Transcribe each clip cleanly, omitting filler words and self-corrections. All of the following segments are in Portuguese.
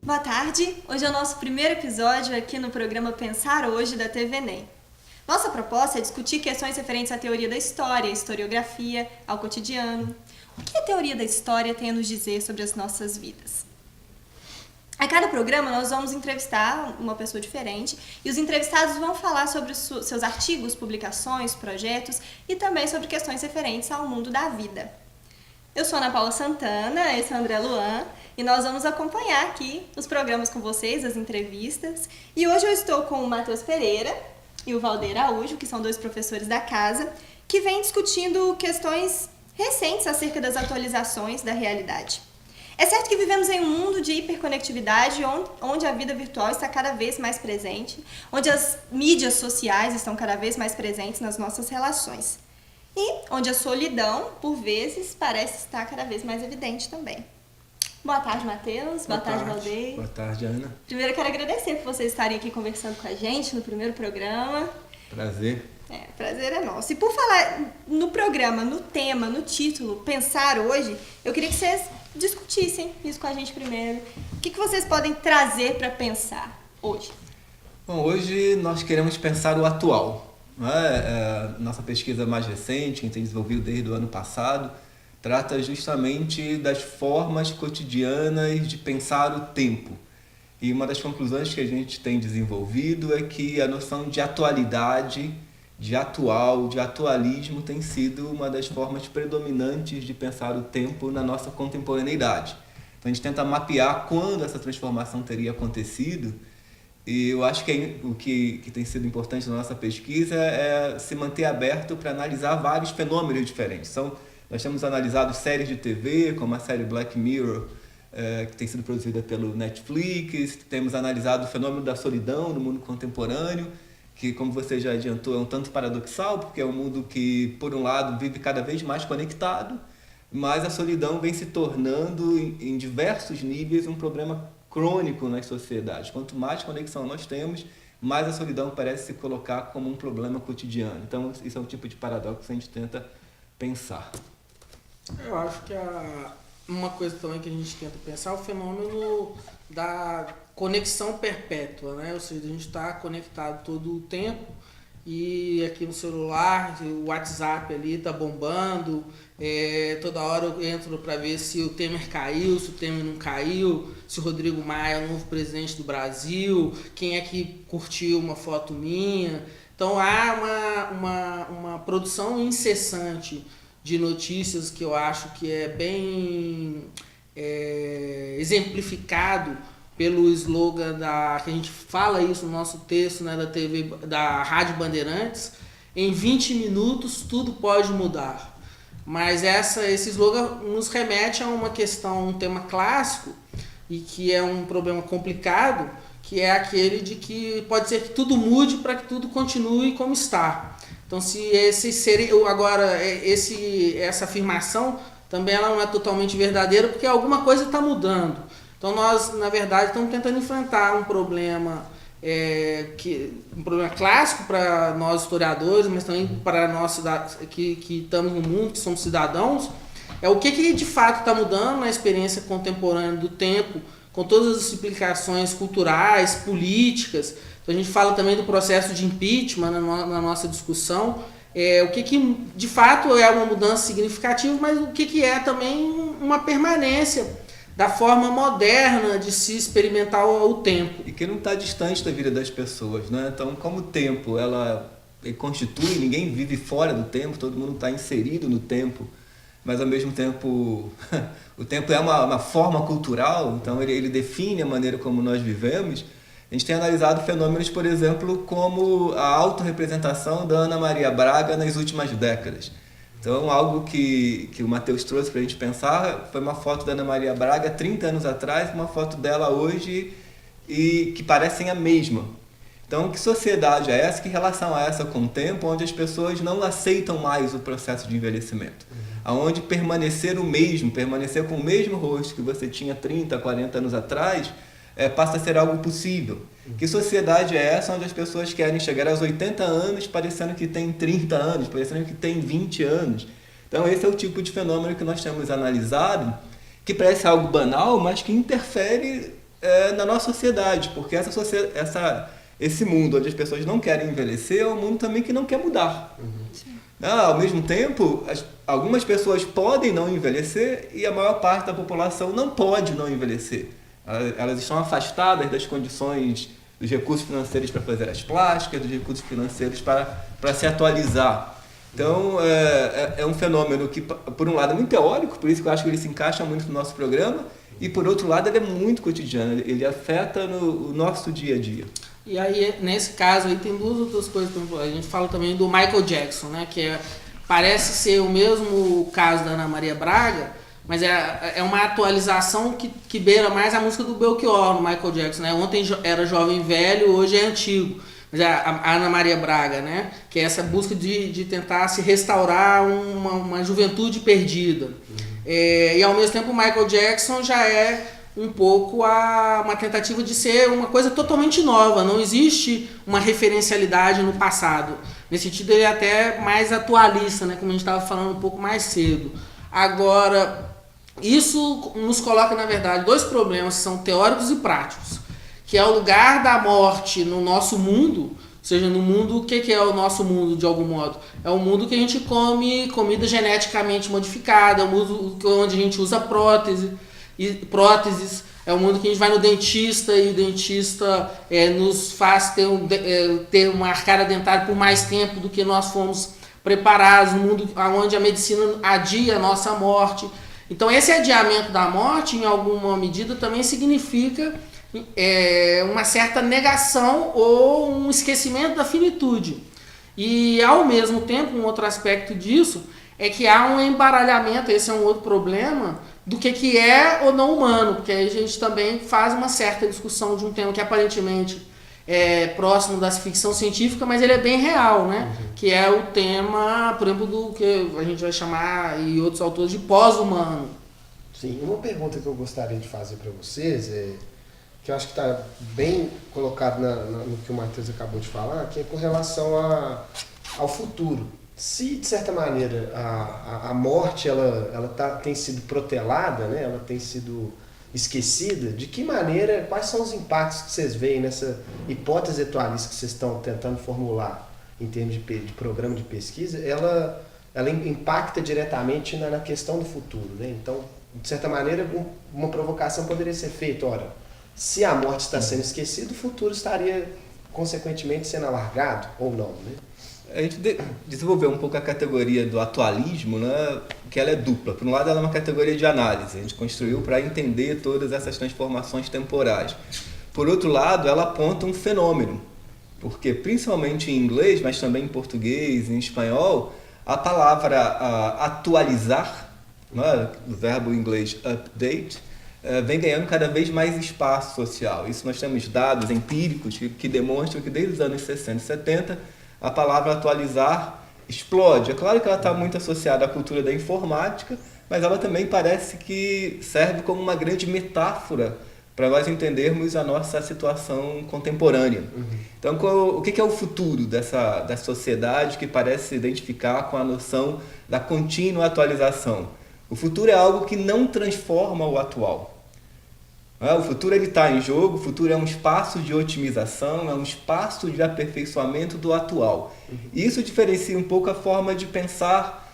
Boa tarde, hoje é o nosso primeiro episódio aqui no programa Pensar Hoje da TV ENEM. Nossa proposta é discutir questões referentes à teoria da história, à historiografia, ao cotidiano. O que a teoria da história tem a nos dizer sobre as nossas vidas? A cada programa nós vamos entrevistar uma pessoa diferente e os entrevistados vão falar sobre os seus artigos, publicações, projetos e também sobre questões referentes ao mundo da vida. Eu sou Ana Paula Santana, esse é o André Luan e nós vamos acompanhar aqui os programas com vocês, as entrevistas. E hoje eu estou com o Matheus Pereira e o Valdeir Araújo, que são dois professores da casa, que vêm discutindo questões recentes acerca das atualizações da realidade. É certo que vivemos em um mundo de hiperconectividade, onde a vida virtual está cada vez mais presente, onde as mídias sociais estão cada vez mais presentes nas nossas relações. E onde a solidão, por vezes, parece estar cada vez mais evidente também. Boa tarde, Matheus. Boa tarde, Valdeir. Boa tarde, Ana. Primeiro, eu quero agradecer por vocês estarem aqui conversando com a gente no primeiro programa. Prazer. Prazer é nosso. E por falar no programa, no tema, no título, Pensar Hoje, eu queria que vocês discutissem isso com a gente primeiro. O que vocês podem trazer para pensar hoje? Bom, hoje nós queremos pensar o atual. Nossa pesquisa mais recente, que a gente tem desenvolvido desde o ano passado, trata justamente das formas cotidianas de pensar o tempo. E uma das conclusões que a gente tem desenvolvido é que a noção de atualidade, de atual, de atualismo tem sido uma das formas predominantes de pensar o tempo na nossa contemporaneidade. Então a gente tenta mapear quando essa transformação teria acontecido. E eu acho que o que tem sido importante na nossa pesquisa é se manter aberto para analisar vários fenômenos diferentes. Nós temos analisado séries de TV, como a série Black Mirror, que tem sido produzida pelo Netflix. Temos analisado o fenômeno da solidão no mundo contemporâneo, que, como você já adiantou, é um tanto paradoxal, porque é um mundo que, por um lado, vive cada vez mais conectado, mas a solidão vem se tornando, em diversos níveis, um problema crônico nas sociedades. Quanto mais conexão nós temos, mais a solidão parece se colocar como um problema cotidiano. Então, isso é um tipo de paradoxo que a gente tenta pensar. Eu acho que uma coisa também que a gente tenta pensar é o fenômeno da conexão perpétua, né? Ou seja, a gente está conectado todo o tempo e aqui no celular, o WhatsApp ali está bombando, toda hora eu entro para ver se o Temer caiu, se o Temer não caiu, se o Rodrigo Maia é o novo presidente do Brasil, quem é que curtiu uma foto minha. Então há uma produção incessante de notícias que eu acho que é bem exemplificado pelo slogan que a gente fala isso no nosso texto, né, da TV, da Rádio Bandeirantes: em 20 minutos tudo pode mudar. Mas esse slogan nos remete a uma questão, um tema clássico e que é um problema complicado, que é aquele de que pode ser que tudo mude para que tudo continue como está. Então, se essa afirmação também ela não é totalmente verdadeira, porque alguma coisa está mudando. Então, nós, na verdade, estamos tentando enfrentar um problema um problema clássico para nós historiadores, mas também para nós que estamos no mundo, que somos cidadãos, é o que de fato está mudando na experiência contemporânea do tempo, com todas as implicações culturais, políticas. Então, a gente fala também do processo de impeachment na nossa discussão, o que de fato é uma mudança significativa, mas o que é também uma permanência da forma moderna de se experimentar o tempo. E que não está distante da vida das pessoas, né? Então, como o tempo ele constitui, ninguém vive fora do tempo, todo mundo está inserido no tempo, mas ao mesmo tempo o tempo é uma forma cultural, então ele define a maneira como nós vivemos. A gente tem analisado fenômenos, por exemplo, como a autorrepresentação da Ana Maria Braga nas últimas décadas. Então, algo que o Matheus trouxe para a gente pensar foi uma foto da Ana Maria Braga 30 anos atrás, uma foto dela hoje, e que parecem a mesma. Então, que sociedade é essa, que relação é essa com o tempo, onde as pessoas não aceitam mais o processo de envelhecimento? Onde permanecer com o mesmo rosto que você tinha 30, 40 anos atrás, passa a ser algo possível. Que sociedade é essa onde as pessoas querem chegar aos 80 anos parecendo que tem 30 anos, parecendo que tem 20 anos? Então esse é o tipo de fenômeno que nós temos analisado, que parece algo banal, mas que interfere na nossa sociedade, porque esse mundo onde as pessoas não querem envelhecer é um mundo também que não quer mudar. Ao mesmo tempo, algumas pessoas podem não envelhecer e a maior parte da população não pode não envelhecer. Elas estão afastadas das condições, dos recursos financeiros para fazer as plásticas, dos recursos financeiros para se atualizar. Então, é um fenômeno que, por um lado, é muito teórico, por isso que eu acho que ele se encaixa muito no nosso programa, e, por outro lado, ele é muito cotidiano, ele afeta o nosso dia a dia. E aí, nesse caso, aí tem duas outras coisas. A gente fala também do Michael Jackson, né? Que parece ser o mesmo caso da Ana Maria Braga, mas é uma atualização que beira mais a música do Belchior, no Michael Jackson, né? Ontem era jovem velho, hoje é antigo. Mas a Ana Maria Braga, né? Que é essa busca de tentar se restaurar uma juventude perdida. E ao mesmo tempo o Michael Jackson já é um pouco uma tentativa de ser uma coisa totalmente nova. Não existe uma referencialidade no passado. Nesse sentido, ele é até mais atualista, né? Como a gente estava falando um pouco mais cedo. Agora, isso nos coloca, na verdade, dois problemas que são teóricos e práticos. Que é o lugar da morte no nosso mundo. Ou seja, no mundo, o que é o nosso mundo, de algum modo? É um mundo que a gente come comida geneticamente modificada, é um mundo onde a gente usa próteses, é um mundo que a gente vai no dentista e o dentista nos faz ter uma arcada dentária por mais tempo do que nós fomos preparados, um mundo onde a medicina adia a nossa morte. Então esse adiamento da morte, em alguma medida, também significa uma certa negação ou um esquecimento da finitude. E ao mesmo tempo, um outro aspecto disso é que há um embaralhamento, esse é um outro problema, do que é ou não humano, porque aí a gente também faz uma certa discussão de um tema que aparentemente é próximo da ficção científica, mas ele é bem real, né? Que é o tema, por exemplo, do que a gente vai chamar, e outros autores, de pós-humano. Sim, uma pergunta que eu gostaria de fazer para vocês que eu acho que está bem colocado no que o Matheus acabou de falar, que é com relação ao futuro. Se, de certa maneira, a morte tem sido protelada, né? Ela tem sido esquecida, de que maneira, quais são os impactos que vocês veem nessa hipótese atualista que vocês estão tentando formular em termos de programa de pesquisa, ela impacta diretamente na questão do futuro, né? Então, de certa maneira, uma provocação poderia ser feita, ora, se a morte está sendo esquecida, o futuro estaria, consequentemente, sendo alargado ou não, né? A gente desenvolveu um pouco a categoria do atualismo, né, que ela é dupla. Por um lado, ela é uma categoria de análise, a gente construiu para entender todas essas transformações temporais. Por outro lado, ela aponta um fenômeno, porque principalmente em inglês, mas também em português, em espanhol, a palavra atualizar, né, o verbo em inglês update, vem ganhando cada vez mais espaço social. Isso nós temos dados empíricos que demonstram que desde os anos 60 e 70, a palavra atualizar explode. É claro que ela está muito associada à cultura da informática, mas ela também parece que serve como uma grande metáfora para nós entendermos a nossa situação contemporânea. Então, o que é o futuro dessa sociedade que parece se identificar com a noção da contínua atualização? O futuro é algo que não transforma o atual. O futuro está em jogo, o futuro é um espaço de otimização, é um espaço de aperfeiçoamento do atual. E isso diferencia um pouco a forma de pensar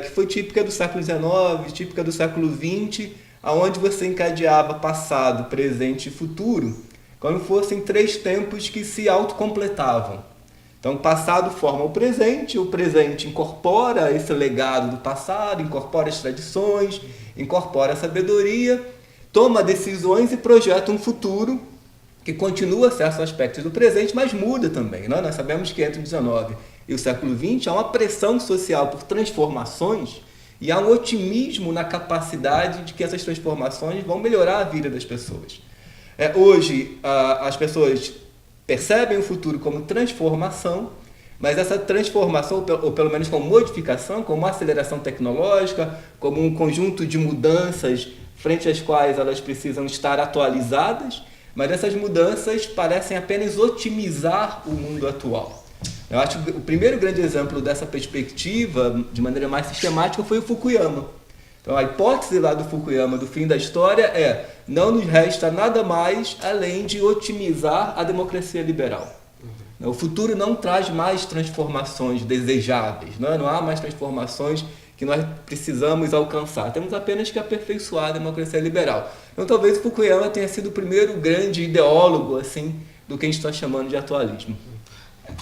que foi típica do século XIX, típica do século XX, onde você encadeava passado, presente e futuro, como fossem três tempos que se autocompletavam. Então, o passado forma o presente incorpora esse legado do passado, incorpora as tradições, incorpora a sabedoria, toma decisões e projeta um futuro que continua certos aspectos do presente, mas muda também. Nós sabemos que entre o XIX e o século XX há uma pressão social por transformações e há um otimismo na capacidade de que essas transformações vão melhorar a vida das pessoas. Hoje, as pessoas percebem o futuro como transformação, mas essa transformação, ou pelo menos como modificação, como uma aceleração tecnológica, como um conjunto de mudanças frente às quais elas precisam estar atualizadas, mas essas mudanças parecem apenas otimizar o mundo atual. Eu acho que o primeiro grande exemplo dessa perspectiva, de maneira mais sistemática, foi o Fukuyama. Então a hipótese lá do Fukuyama do fim da história é: não nos resta nada mais além de otimizar a democracia liberal. O futuro não traz mais transformações desejáveis, não há mais transformações que nós precisamos alcançar. Temos apenas que aperfeiçoar a democracia liberal. Então talvez Fukuyama tenha sido o primeiro grande ideólogo assim, do que a gente está chamando de atualismo.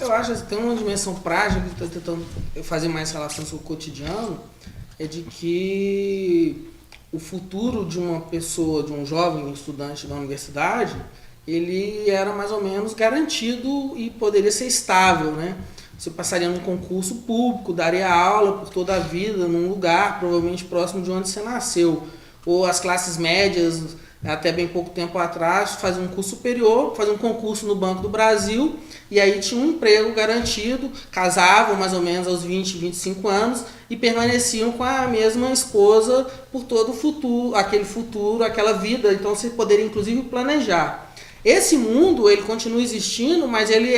Eu acho que tem uma dimensão prática que estou tentando fazer mais relação com o cotidiano, é de que o futuro de uma pessoa, de um jovem estudante da universidade, ele era mais ou menos garantido e poderia ser estável, né? Você passaria num concurso público, daria aula por toda a vida, num lugar provavelmente próximo de onde você nasceu. Ou as classes médias, até bem pouco tempo atrás, faziam um curso superior, faziam um concurso no Banco do Brasil, e aí tinha um emprego garantido, casavam mais ou menos aos 20, 25 anos, e permaneciam com a mesma esposa por todo o futuro, aquela vida. Então você poderia inclusive planejar. Esse mundo, ele continua existindo, mas ele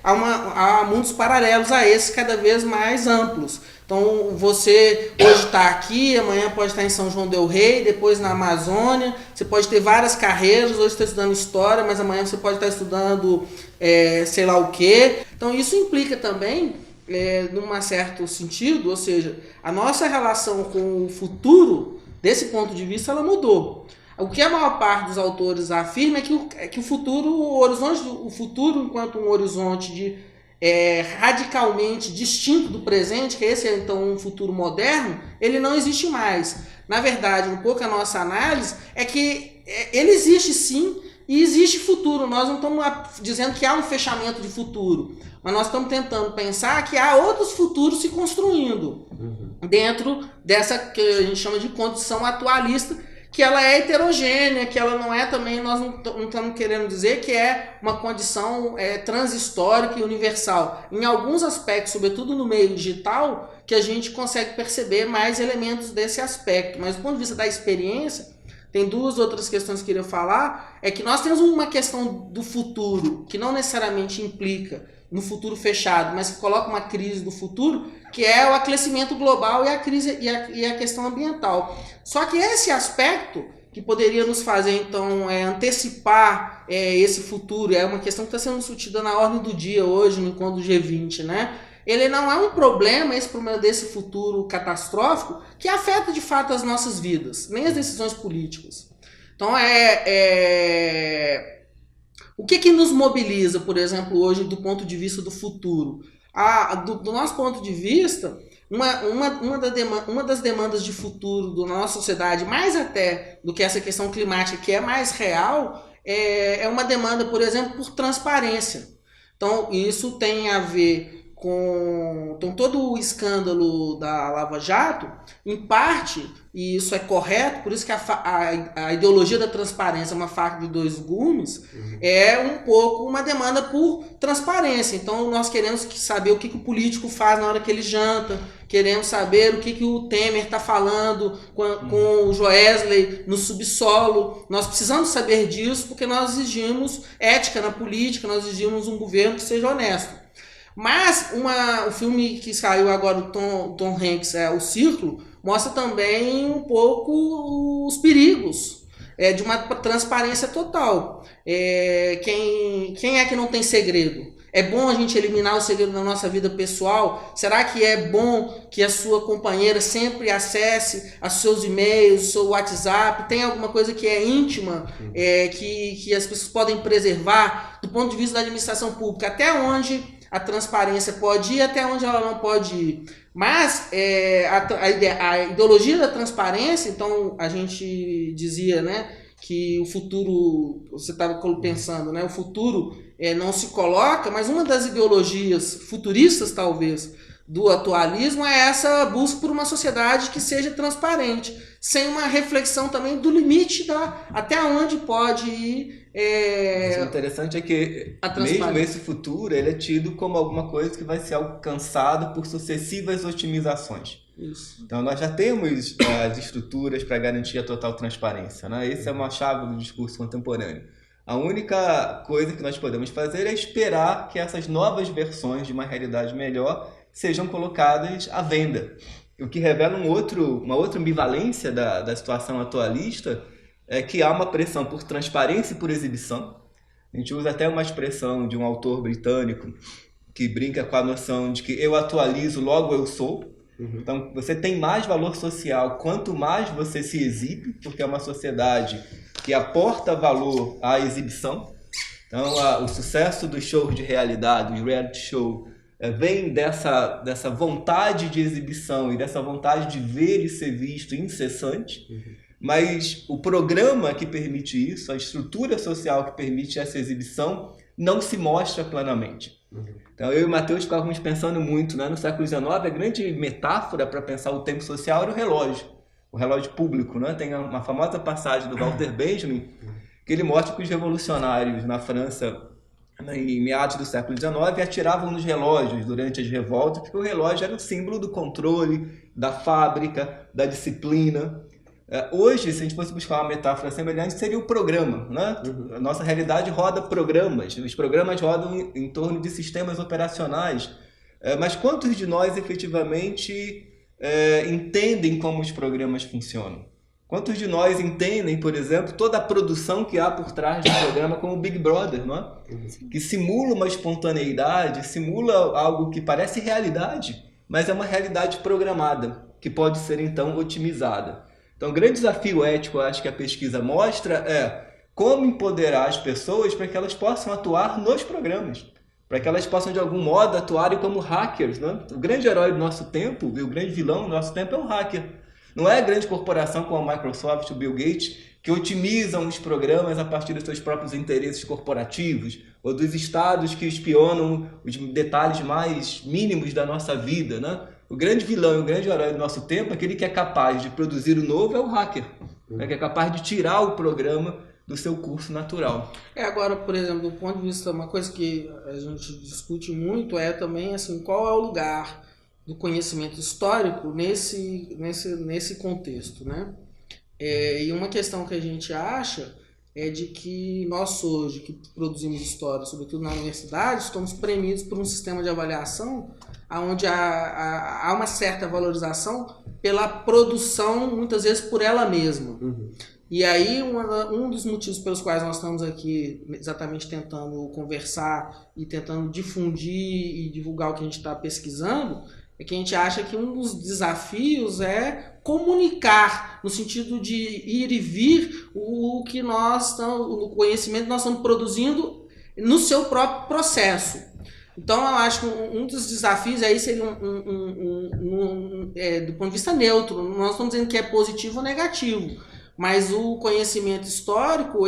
há mundos paralelos a esse, cada vez mais amplos. Então, você hoje está aqui, amanhã pode estar em São João del Rei, depois na Amazônia, você pode ter várias carreiras, hoje está estudando História, mas amanhã você pode estar estudando sei lá o quê. Então, isso implica também, num certo sentido, ou seja, a nossa relação com o futuro, desse ponto de vista, ela mudou. O que a maior parte dos autores afirma é que o futuro, o horizonte do futuro, enquanto um horizonte radicalmente distinto do presente, que esse é então um futuro moderno, ele não existe mais. Na verdade, um pouco a nossa análise é que ele existe sim e existe futuro. Nós não estamos dizendo que há um fechamento de futuro, mas nós estamos tentando pensar que há outros futuros se construindo dentro dessa que a gente chama de condição atualista, que ela é heterogênea, que ela não é também, nós não estamos querendo dizer que é uma condição transhistórica e universal. Em alguns aspectos, sobretudo no meio digital, que a gente consegue perceber mais elementos desse aspecto. Mas do ponto de vista da experiência, tem duas outras questões que eu queria falar, é que nós temos uma questão do futuro, que não necessariamente implica no futuro fechado, mas que coloca uma crise do futuro, que é o aquecimento global e a crise e a questão ambiental. Só que esse aspecto que poderia nos fazer então antecipar esse futuro, é uma questão que está sendo discutida na ordem do dia hoje no encontro do G20, né? Ele não é um problema, esse problema desse futuro catastrófico, que afeta de fato as nossas vidas, nem as decisões políticas. Então o que nos mobiliza, por exemplo, hoje do ponto de vista do futuro? Do nosso ponto de vista, uma das demandas de futuro da nossa sociedade, mais até do que essa questão climática, que é mais real, é uma demanda, por exemplo, por transparência. Então, isso tem a ver com todo o escândalo da Lava Jato, em parte, e isso é correto, por isso que a ideologia da transparência, uma faca de dois gumes, é um pouco uma demanda por transparência. Então nós queremos saber o que o político faz na hora que ele janta, queremos saber o que o Temer está falando com o Joesley no subsolo. Nós precisamos saber disso porque nós exigimos ética na política, nós exigimos um governo que seja honesto. Mas o filme que saiu agora do Tom Hanks, O Círculo, mostra também um pouco os perigos de uma transparência total. Quem é que não tem segredo? É bom a gente eliminar o segredo da nossa vida pessoal? Será que é bom que a sua companheira sempre acesse os seus e-mails, o seu WhatsApp? Tem alguma coisa que é íntima, que as pessoas podem preservar do ponto de vista da administração pública? Até onde a transparência pode ir, até onde ela não pode ir? Mas a ideologia da transparência, então a gente dizia, né, que o futuro, você estava pensando, né, o futuro não se coloca, mas uma das ideologias futuristas, talvez, do atualismo é essa busca por uma sociedade que seja transparente, sem uma reflexão também do limite até onde pode ir. O interessante é que mesmo esse futuro ele é tido como alguma coisa que vai ser alcançado por sucessivas otimizações. Isso. Então nós já temos as estruturas para garantir a total transparência, né? Essa é uma chave do discurso contemporâneo. A única coisa que nós podemos fazer é esperar que essas novas versões de uma realidade melhor sejam colocadas à venda. O que revela uma outra ambivalência da situação atualista é que há uma pressão por transparência e por exibição. A gente usa até uma expressão de um autor britânico que brinca com a noção de que eu atualizo, logo eu sou. Então, você tem mais valor social quanto mais você se exibe, porque é uma sociedade que aporta valor à exibição. Então, o sucesso dos shows de realidade, dos reality show, vem dessa vontade de exibição e dessa vontade de ver e ser visto incessante. Mas o programa que permite isso, a estrutura social que permite essa exibição, não se mostra plenamente. Então, eu e o Matheus ficávamos pensando muito, né? No século XIX, a grande metáfora para pensar o tempo social era o relógio público. Né? Tem uma famosa passagem do Walter Benjamin, que ele mostra que os revolucionários na França, em meados do século XIX, atiravam nos relógios durante as revoltas, porque o relógio era o símbolo do controle, da fábrica, da disciplina. Hoje, se a gente fosse buscar uma metáfora semelhante, seria o programa, né? A nossa realidade roda programas, os programas rodam em torno de sistemas operacionais, mas quantos de nós efetivamente entendem como os programas funcionam? Quantos de nós entendem, por exemplo, toda a produção que há por trás do programa como o Big Brother, não é? Que simula uma espontaneidade, simula algo que parece realidade, mas é uma realidade programada, que pode ser então otimizada. Então, o grande desafio ético, eu acho que a pesquisa mostra, é como empoderar as pessoas para que elas possam atuar nos programas, para que elas possam, de algum modo, atuarem como hackers. Né? O grande herói do nosso tempo, e o grande vilão do nosso tempo é um hacker. Não é a grande corporação como a Microsoft, o Bill Gates, que otimizam os programas a partir dos seus próprios interesses corporativos, ou dos estados que espionam os detalhes mais mínimos da nossa vida, né? O grande vilão e o grande herói do nosso tempo, aquele que é capaz de produzir o novo, é o hacker, né? Que é capaz de tirar o programa do seu curso natural. Agora, por exemplo, do ponto de vista, uma coisa que a gente discute muito é também assim, qual é o lugar do conhecimento histórico nesse contexto, né? E uma questão que a gente acha é de que nós hoje, que produzimos história, sobretudo na universidade, estamos premidos por um sistema de avaliação onde há uma certa valorização pela produção, muitas vezes por ela mesma. E aí, um dos motivos pelos quais nós estamos aqui exatamente tentando conversar e tentando difundir e divulgar o que a gente está pesquisando, é que a gente acha que um dos desafios é comunicar, no sentido de ir e vir o conhecimento que nós estamos produzindo no seu próprio processo. Então, eu acho que um dos desafios aí seria do ponto de vista neutro. Nós estamos dizendo que é positivo ou negativo, mas o conhecimento histórico,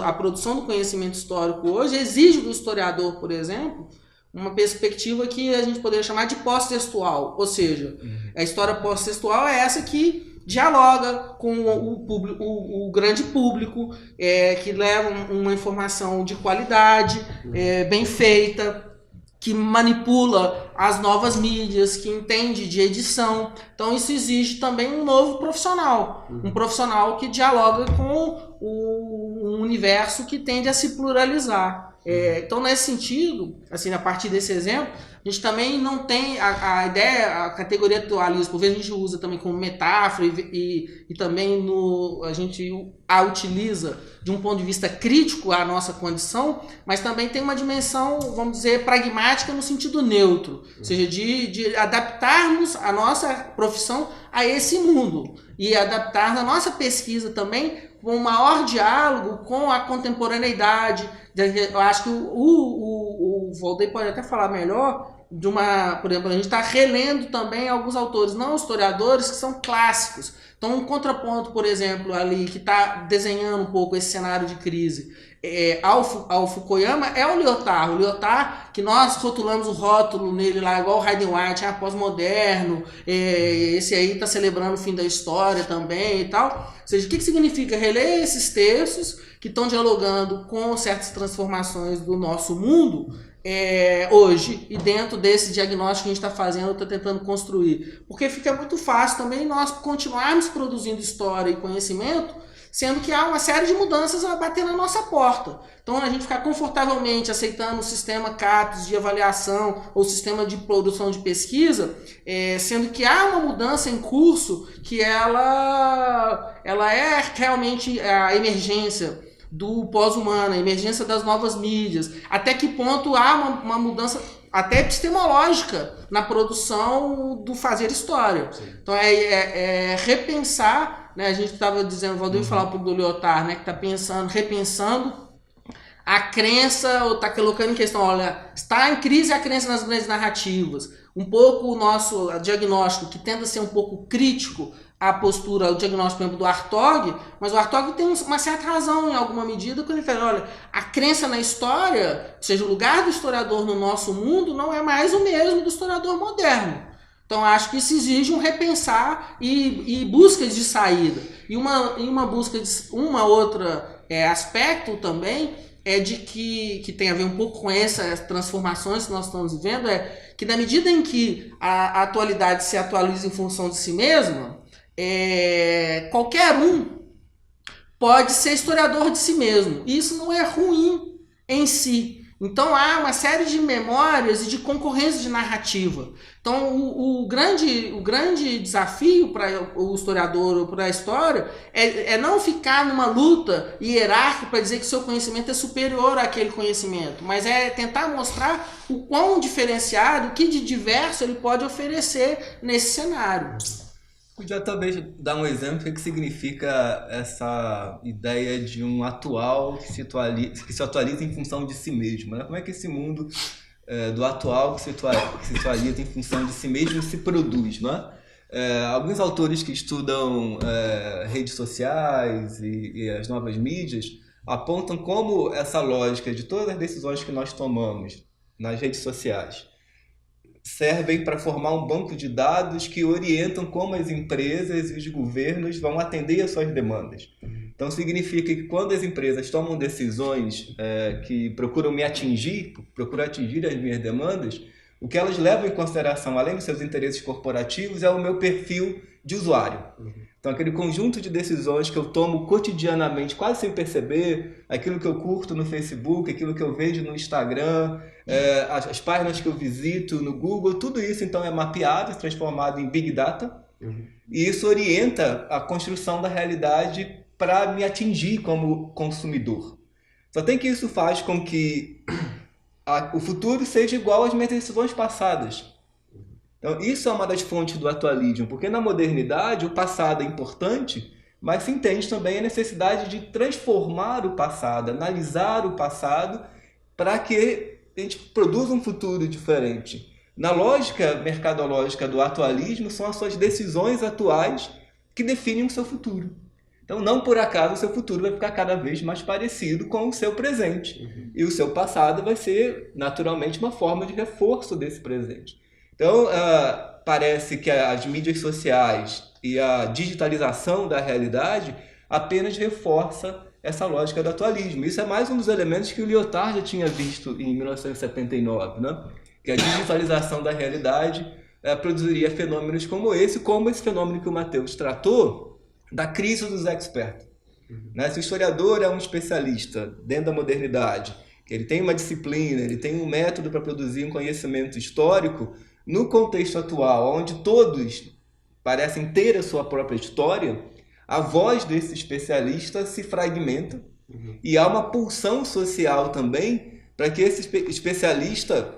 a produção do conhecimento histórico hoje exige do historiador, por exemplo, uma perspectiva que a gente poderia chamar de pós-textual, ou seja, a história pós-textual é essa que dialoga com o grande público, que leva uma informação de qualidade, bem feita, que manipula as novas mídias, que entende de edição. Então isso exige também um novo profissional, um profissional que dialoga com o universo que tende a se pluralizar. Então, nesse sentido, assim, a partir desse exemplo, a gente também não tem a ideia, a categoria atualismo, por vezes a gente usa também como metáfora e também a gente a utiliza de um ponto de vista crítico à nossa condição, mas também tem uma dimensão, vamos dizer, pragmática no sentido neutro, ou seja, de adaptarmos a nossa profissão a esse mundo e adaptar a nossa pesquisa também com um maior diálogo com a contemporaneidade. Eu acho que o Valdeir pode até falar melhor por exemplo, a gente está relendo também alguns autores não historiadores que são clássicos. Então, um contraponto, por exemplo, ali que está desenhando um pouco esse cenário de crise ao Fukuyama é o Lyotard. O Lyotard, que nós rotulamos o rótulo nele lá, igual o Hayden White, pós-moderno, esse aí está celebrando o fim da história também e tal. Ou seja, o que significa reler esses textos que estão dialogando com certas transformações do nosso mundo hoje, e dentro desse diagnóstico que a gente está fazendo, está tentando construir. Porque fica muito fácil também nós continuarmos produzindo história e conhecimento sendo que há uma série de mudanças a bater na nossa porta. Então a gente ficar confortavelmente aceitando o sistema CAPES de avaliação ou sistema de produção de pesquisa, sendo que há uma mudança em curso que ela é realmente a emergência do pós-humano, a emergência das novas mídias, até que ponto há uma mudança até epistemológica na produção do fazer história. Sim. Então é repensar, né? A gente estava dizendo, o Valdir falar um pouco do Lyotard, né? Que está repensando a crença, ou está colocando em questão, olha, está em crise a crença nas grandes narrativas. Um pouco o nosso diagnóstico, que tende a ser um pouco crítico à postura, o diagnóstico, por exemplo, do Hartog, mas o Hartog tem uma certa razão em alguma medida quando ele fala, olha, a crença na história, ou seja, o lugar do historiador no nosso mundo não é mais o mesmo do historiador moderno. Então acho que isso exige um repensar e buscas de saída. E uma busca de uma outra aspecto também é de que tem a ver um pouco com essas transformações que nós estamos vivendo, é que na medida em que a atualidade se atualiza em função de si mesma, qualquer um pode ser historiador de si mesmo. E isso não é ruim em si. Então há uma série de memórias e de concorrência de narrativa. Então o grande desafio para o historiador ou para a história é não ficar numa luta hierárquica para dizer que seu conhecimento é superior àquele conhecimento, mas é tentar mostrar o quão diferenciado, o que de diverso ele pode oferecer nesse cenário. Podia talvez dar um exemplo do que significa essa ideia de um atual que se atualiza em função de si mesmo, né? Como é que esse mundo do atual que se atualiza em função de si mesmo se produz, né? Alguns autores que estudam redes sociais e as novas mídias apontam como essa lógica de todas as decisões que nós tomamos nas redes sociais servem para formar um banco de dados que orientam como as empresas e os governos vão atender às suas demandas. Então, significa que quando as empresas tomam decisões que procuram atingir as minhas demandas, o que elas levam em consideração, além dos seus interesses corporativos, é o meu perfil de usuário. Então, aquele conjunto de decisões que eu tomo cotidianamente, quase sem perceber, aquilo que eu curto no Facebook, aquilo que eu vejo no Instagram, as páginas que eu visito no Google, tudo isso então é mapeado, transformado em Big Data, e isso orienta a construção da realidade para me atingir como consumidor. Só tem que isso faz com que o futuro seja igual às minhas decisões passadas. Então, isso é uma das fontes do atualismo, porque na modernidade o passado é importante, mas se entende também a necessidade de transformar o passado, analisar o passado, para que a gente produza um futuro diferente. Na lógica mercadológica do atualismo, são as suas decisões atuais que definem o seu futuro. Então, não por acaso, o seu futuro vai ficar cada vez mais parecido com o seu presente. E o seu passado vai ser, naturalmente, uma forma de reforço desse presente. Então, parece que as mídias sociais e a digitalização da realidade apenas reforça essa lógica do atualismo. Isso é mais um dos elementos que o Lyotard já tinha visto em 1979, né? Que a digitalização da realidade produziria fenômenos como esse fenômeno que o Matheus tratou da crise dos experts. Né? Se o historiador é um especialista dentro da modernidade, que ele tem uma disciplina, ele tem um método para produzir um conhecimento histórico, no contexto atual, onde todos parecem ter a sua própria história, a voz desse especialista se fragmenta e há uma pulsão social também para que esse especialista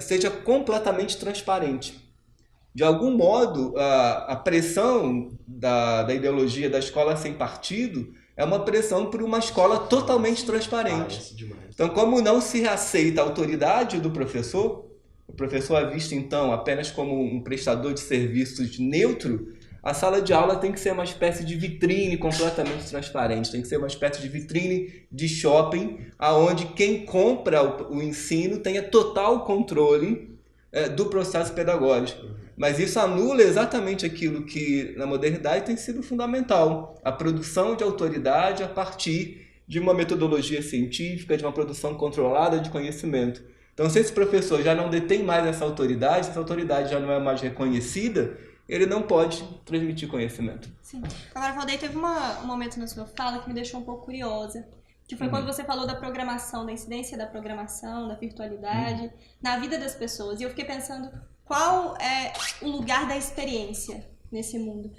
seja completamente transparente. De algum modo, a pressão da ideologia da escola sem partido é uma pressão por uma escola totalmente transparente. Então, como não se aceita a autoridade do professor, o professor é visto, então, apenas como um prestador de serviços neutro, a sala de aula tem que ser uma espécie de vitrine completamente transparente, tem que ser uma espécie de vitrine de shopping, onde quem compra o ensino tenha total controle do processo pedagógico. Mas isso anula exatamente aquilo que, na modernidade, tem sido fundamental, a produção de autoridade a partir de uma metodologia científica, de uma produção controlada de conhecimento. Então, se esse professor já não detém mais essa autoridade já não é mais reconhecida, ele não pode transmitir conhecimento. Sim. Agora, Valdeir, teve um momento na sua fala que me deixou um pouco curiosa, que foi quando você falou da programação, da incidência da programação, da virtualidade, na vida das pessoas. E eu fiquei pensando, qual é o lugar da experiência nesse mundo?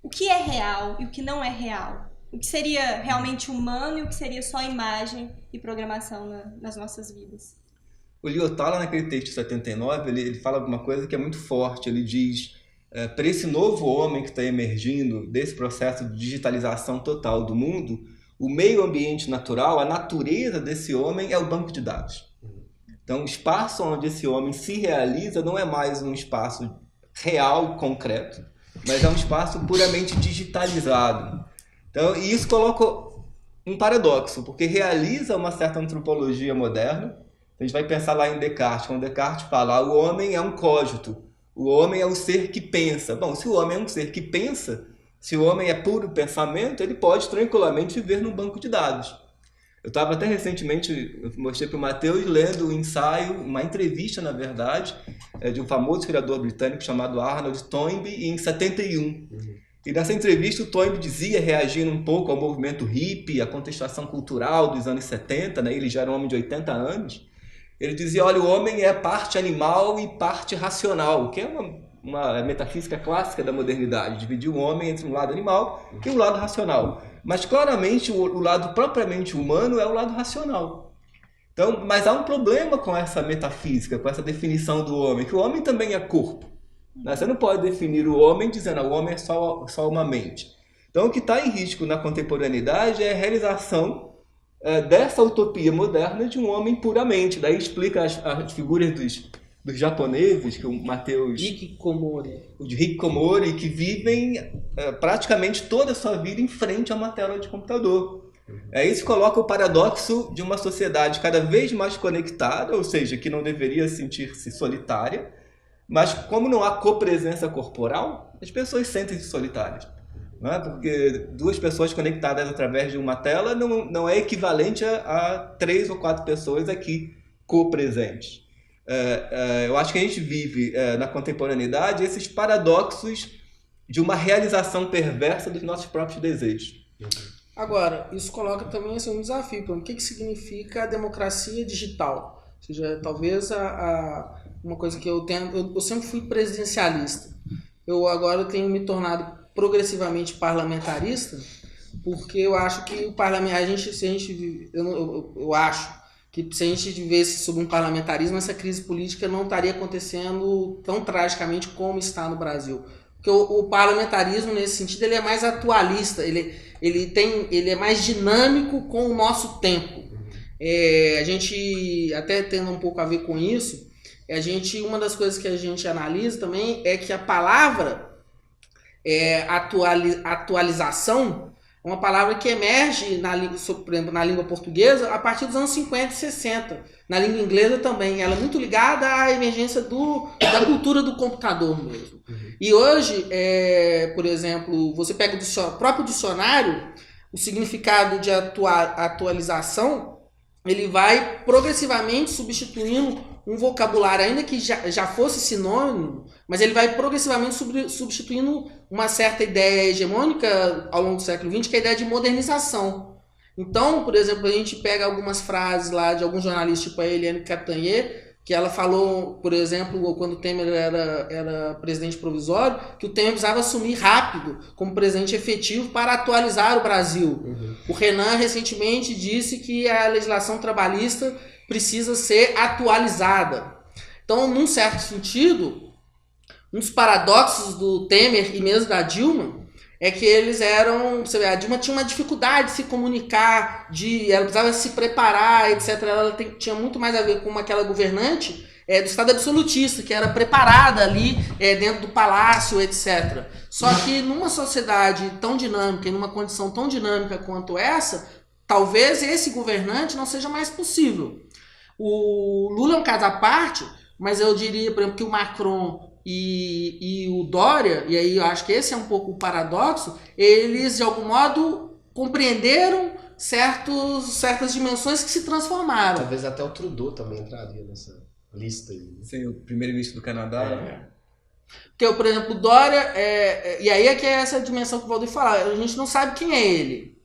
O que é real e o que não é real? O que seria realmente humano e o que seria só imagem e programação nas nossas vidas? O Lyotard, naquele texto 79, ele fala alguma coisa que é muito forte. Ele diz, para esse novo homem que está emergindo desse processo de digitalização total do mundo, o meio ambiente natural, a natureza desse homem é o banco de dados. Então, o espaço onde esse homem se realiza não é mais um espaço real, concreto, mas é um espaço puramente digitalizado. Então, e isso coloca um paradoxo, porque realiza uma certa antropologia moderna. A gente vai pensar lá em Descartes, quando Descartes fala, o homem é um cogito, o homem é um ser que pensa. Bom, se o homem é um ser que pensa, se o homem é puro pensamento, ele pode tranquilamente viver num banco de dados. Eu estava até recentemente, eu mostrei para o Matheus, lendo um ensaio, uma entrevista, na verdade, de um famoso criador britânico chamado Arnold Toynbee, em 71. E nessa entrevista o Toynbee dizia, reagindo um pouco ao movimento hippie, à contestação cultural dos anos 70, né? Ele já era um homem de 80 anos. Ele dizia, olha, o homem é parte animal e parte racional, que é uma metafísica clássica da modernidade, dividir o homem entre um lado animal e um lado racional. Mas claramente o lado propriamente humano é o lado racional. Então, mas há um problema com essa metafísica, com essa definição do homem, que o homem também é corpo. Você não pode definir o homem dizendo que o homem é só uma mente. Então, o que está em risco na contemporaneidade é a realização dessa utopia moderna de um homem puramente. Daí explica as figuras dos japoneses, que o Matheus... Hikikomori, que vivem praticamente toda a sua vida em frente a uma tela de computador. Isso coloca o paradoxo de uma sociedade cada vez mais conectada, ou seja, que não deveria sentir-se solitária, mas como não há copresença corporal, as pessoas sentem-se solitárias. Não é? Porque duas pessoas conectadas através de uma tela não é equivalente a 3 ou 4 pessoas aqui copresentes. Eu acho que a gente vive na contemporaneidade esses paradoxos de uma realização perversa dos nossos próprios desejos. Agora, isso coloca também um desafio. O que significa a democracia digital? Ou seja, talvez uma coisa que eu tenho... Eu sempre fui presidencialista. Eu agora tenho me tornado progressivamente parlamentarista, porque eu acho que o parlamento... Eu acho que se a gente vivesse sob um parlamentarismo, essa crise política não estaria acontecendo tão tragicamente como está no Brasil. Porque o parlamentarismo, nesse sentido, ele é mais atualista, ele é mais dinâmico com o nosso tempo. A gente, até tendo um pouco a ver com isso, uma das coisas que a gente analisa também é que a palavra atualização é uma palavra que emerge, por exemplo, na língua portuguesa a partir dos anos 50 e 60. Na língua inglesa também. Ela é muito ligada à emergência da cultura do computador mesmo. E hoje, por exemplo, você pega o próprio dicionário, o significado de atualização, ele vai progressivamente substituindo um vocabulário, ainda que já fosse sinônimo, mas ele vai progressivamente substituindo uma certa ideia hegemônica ao longo do século XX, que é a ideia de modernização. Então, por exemplo, a gente pega algumas frases lá de alguns jornalistas, tipo a Eliane Cattanhet, que ela falou, por exemplo, quando o Temer era presidente provisório, que o Temer precisava assumir rápido como presidente efetivo para atualizar o Brasil. O Renan recentemente disse que a legislação trabalhista precisa ser atualizada. Então, num certo sentido, um dos paradoxos do Temer e mesmo da Dilma é que eles eram... Você vê, a Dilma tinha uma dificuldade de se comunicar, ela precisava se preparar, etc. Ela tinha muito mais a ver com aquela governante do Estado absolutista, que era preparada ali dentro do palácio, etc. Só que numa sociedade tão dinâmica e numa condição tão dinâmica quanto essa, talvez esse governante não seja mais possível. O Lula é um caso à parte, mas eu diria, por exemplo, que o Macron e o Dória, e aí eu acho que esse é um pouco o paradoxo, eles de algum modo compreenderam certas dimensões que se transformaram. Talvez até o Trudeau também entraria nessa lista aí. Sim, o primeiro-ministro do Canadá. Porque, por exemplo, o Dória, e aí é que é essa dimensão que o Valdir fala, a gente não sabe quem é ele,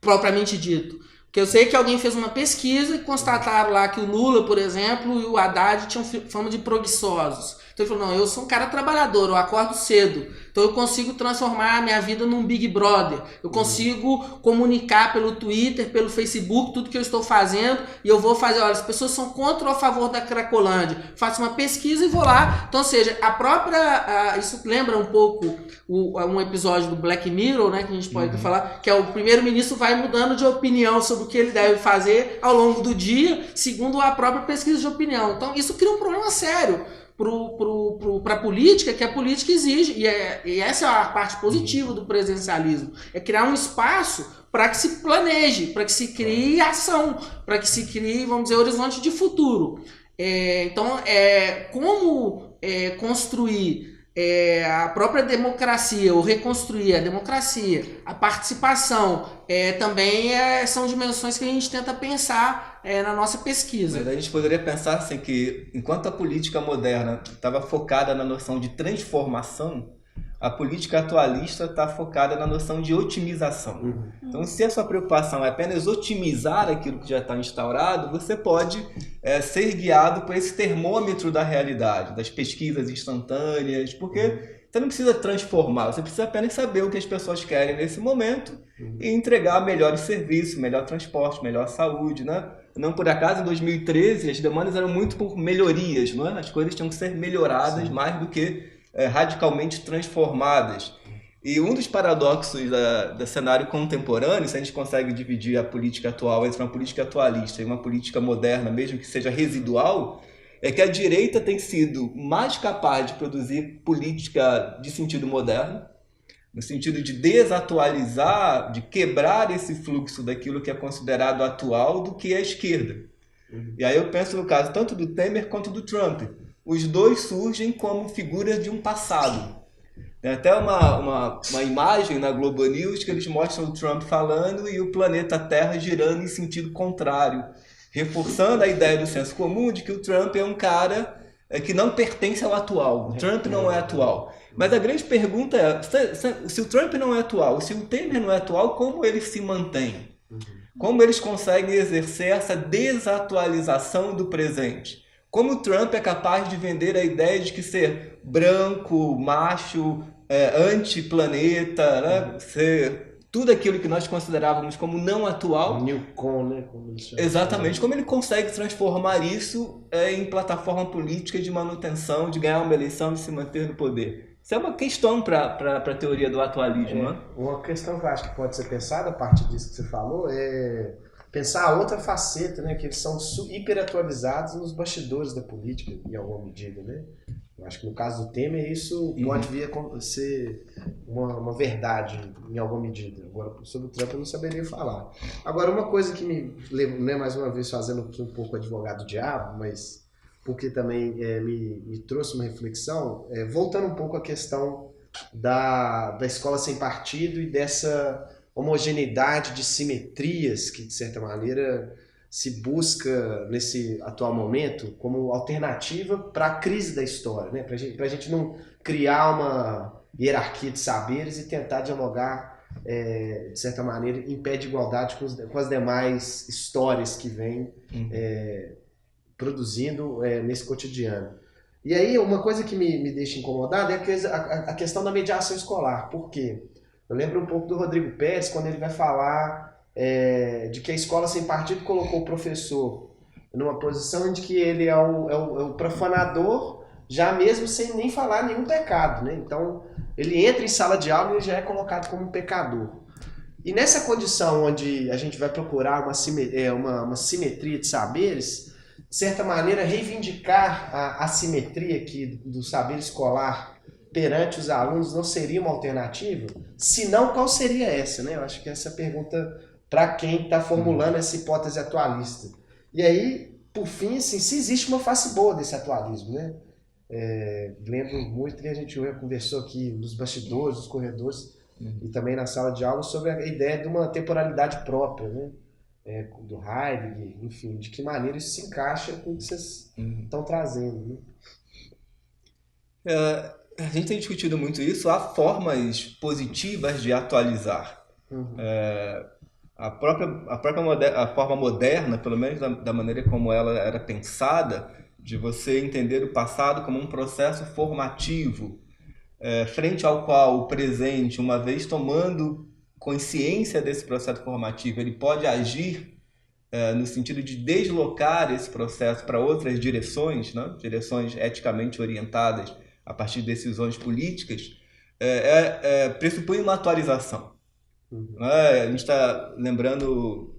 propriamente dito. Porque eu sei que alguém fez uma pesquisa e constataram lá que o Lula, por exemplo, e o Haddad tinham fama de preguiçosos. Então ele falou, não, eu sou um cara trabalhador, eu acordo cedo, então eu consigo transformar a minha vida num Big Brother, eu consigo comunicar pelo Twitter, pelo Facebook, tudo que eu estou fazendo, e eu vou fazer, olha, as pessoas são contra ou a favor da Cracolândia, faço uma pesquisa e vou lá. Então, ou seja, a própria, isso lembra um pouco um episódio do Black Mirror, né, que a gente pode falar, que é o primeiro-ministro vai mudando de opinião sobre o que ele deve fazer ao longo do dia, segundo a própria pesquisa de opinião. Então, isso cria um problema sério para a política, que a política exige, e essa é a parte positiva do presidencialismo, é criar um espaço para que se planeje, para que se crie ação, para que se crie, vamos dizer, horizonte de futuro. Então, como construir a própria democracia, ou reconstruir a democracia, a participação, também são dimensões que a gente tenta pensar na nossa pesquisa. Mas a gente poderia pensar assim que, enquanto a política moderna estava focada na noção de transformação, a política atualista está focada na noção de otimização. Então, se a sua preocupação é apenas otimizar aquilo que já está instaurado, você pode ser guiado por esse termômetro da realidade, das pesquisas instantâneas, porque você não precisa transformar, você precisa apenas saber o que as pessoas querem nesse momento e entregar melhores serviços, melhor transporte, melhor saúde, né? Não por acaso, em 2013, as demandas eram muito por melhorias, não é? As coisas tinham que ser melhoradas mais do que radicalmente transformadas. E um dos paradoxos do cenário contemporâneo, se a gente consegue dividir a política atual entre uma política atualista e uma política moderna, mesmo que seja residual, é que a direita tem sido mais capaz de produzir política de sentido moderno, no sentido de desatualizar, de quebrar esse fluxo daquilo que é considerado atual, do que a esquerda. E aí eu penso no caso tanto do Temer quanto do Trump. Os dois surgem como figuras de um passado. Tem até uma imagem na Globo News que eles mostram o Trump falando e o planeta Terra girando em sentido contrário, reforçando a ideia do senso comum de que o Trump é um cara que não pertence ao atual. O Trump não é atual. Mas a grande pergunta é, se o Trump não é atual, se o Temer não é atual, como eles se mantêm? Como eles conseguem exercer essa desatualização do presente? Como o Trump é capaz de vender a ideia de que ser branco, macho, anti-planeta, né? Ser tudo aquilo que nós considerávamos como não atual. Newcon, né? Como eles chamam. Exatamente. Como ele consegue transformar isso em plataforma política de manutenção, de ganhar uma eleição e se manter no poder? Isso é uma questão para a teoria do atualismo, né? Uma questão que eu acho que pode ser pensada a partir disso que você falou é pensar a outra faceta, né, que eles são hiperatualizados nos bastidores da política, em alguma medida, né? Eu acho que no caso do Temer isso pode vir a ser uma verdade em alguma medida. Agora, sobre o Trump eu não saberia falar. Agora, uma coisa que me lembra, mais uma vez fazendo aqui um pouco advogado do diabo, mas porque também me trouxe uma reflexão, voltando um pouco à questão da escola sem partido e dessa homogeneidade de simetrias que, de certa maneira, se busca nesse atual momento como alternativa para a crise da história, né? Para a gente não criar uma hierarquia de saberes e tentar dialogar, de certa maneira, em pé de igualdade com as demais histórias que vêm produzindo nesse cotidiano. E aí, uma coisa que me deixa incomodado é a questão da mediação escolar. Por quê? Eu lembro um pouco do Rodrigo Pérez, quando ele vai falar de que a escola sem partido colocou o professor numa posição de que ele é o profanador, já mesmo sem nem falar nenhum pecado, né? Então, ele entra em sala de aula e ele já é colocado como um pecador. E nessa condição onde a gente vai procurar uma simetria de saberes, de certa maneira, reivindicar a simetria aqui do saber escolar perante os alunos não seria uma alternativa? Se não, qual seria essa, né? Eu acho que essa é a pergunta para quem está formulando essa hipótese atualista. E aí, por fim, assim, se existe uma face boa desse atualismo, né? Lembro muito que a gente conversou aqui nos bastidores, nos corredores e também na sala de aula sobre a ideia de uma temporalidade própria, né? Do Heidegger, enfim, de que maneira isso se encaixa com o que vocês estão trazendo, né? A gente tem discutido muito isso, há formas positivas de atualizar. A forma moderna, pelo menos da maneira como ela era pensada, de você entender o passado como um processo formativo, frente ao qual o presente, uma vez tomando consciência desse processo formativo, ele pode agir no sentido de deslocar esse processo para outras direções, né? Direções eticamente orientadas a partir de decisões políticas, pressupõe uma atualização. A gente está lembrando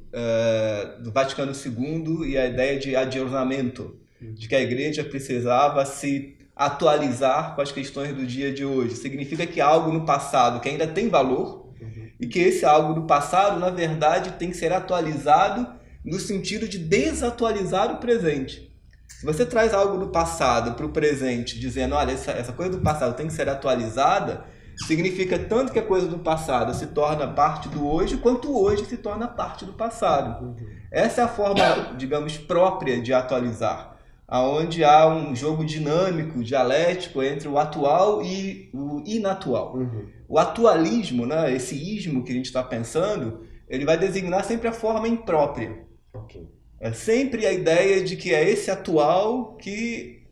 do Vaticano II e a ideia de aggiornamento, de que a igreja precisava se atualizar com as questões do dia de hoje. Significa que algo no passado que ainda tem valor e que esse algo do passado, na verdade, tem que ser atualizado no sentido de desatualizar o presente. Se você traz algo do passado para o presente, dizendo, olha, essa coisa do passado tem que ser atualizada, significa tanto que a coisa do passado se torna parte do hoje, quanto o hoje se torna parte do passado. Essa é a forma, digamos, própria de atualizar, onde há um jogo dinâmico, dialético entre o atual e o inatual. O atualismo, né, esse ismo que a gente está pensando, ele vai designar sempre a forma imprópria. É sempre a ideia de que é esse atual que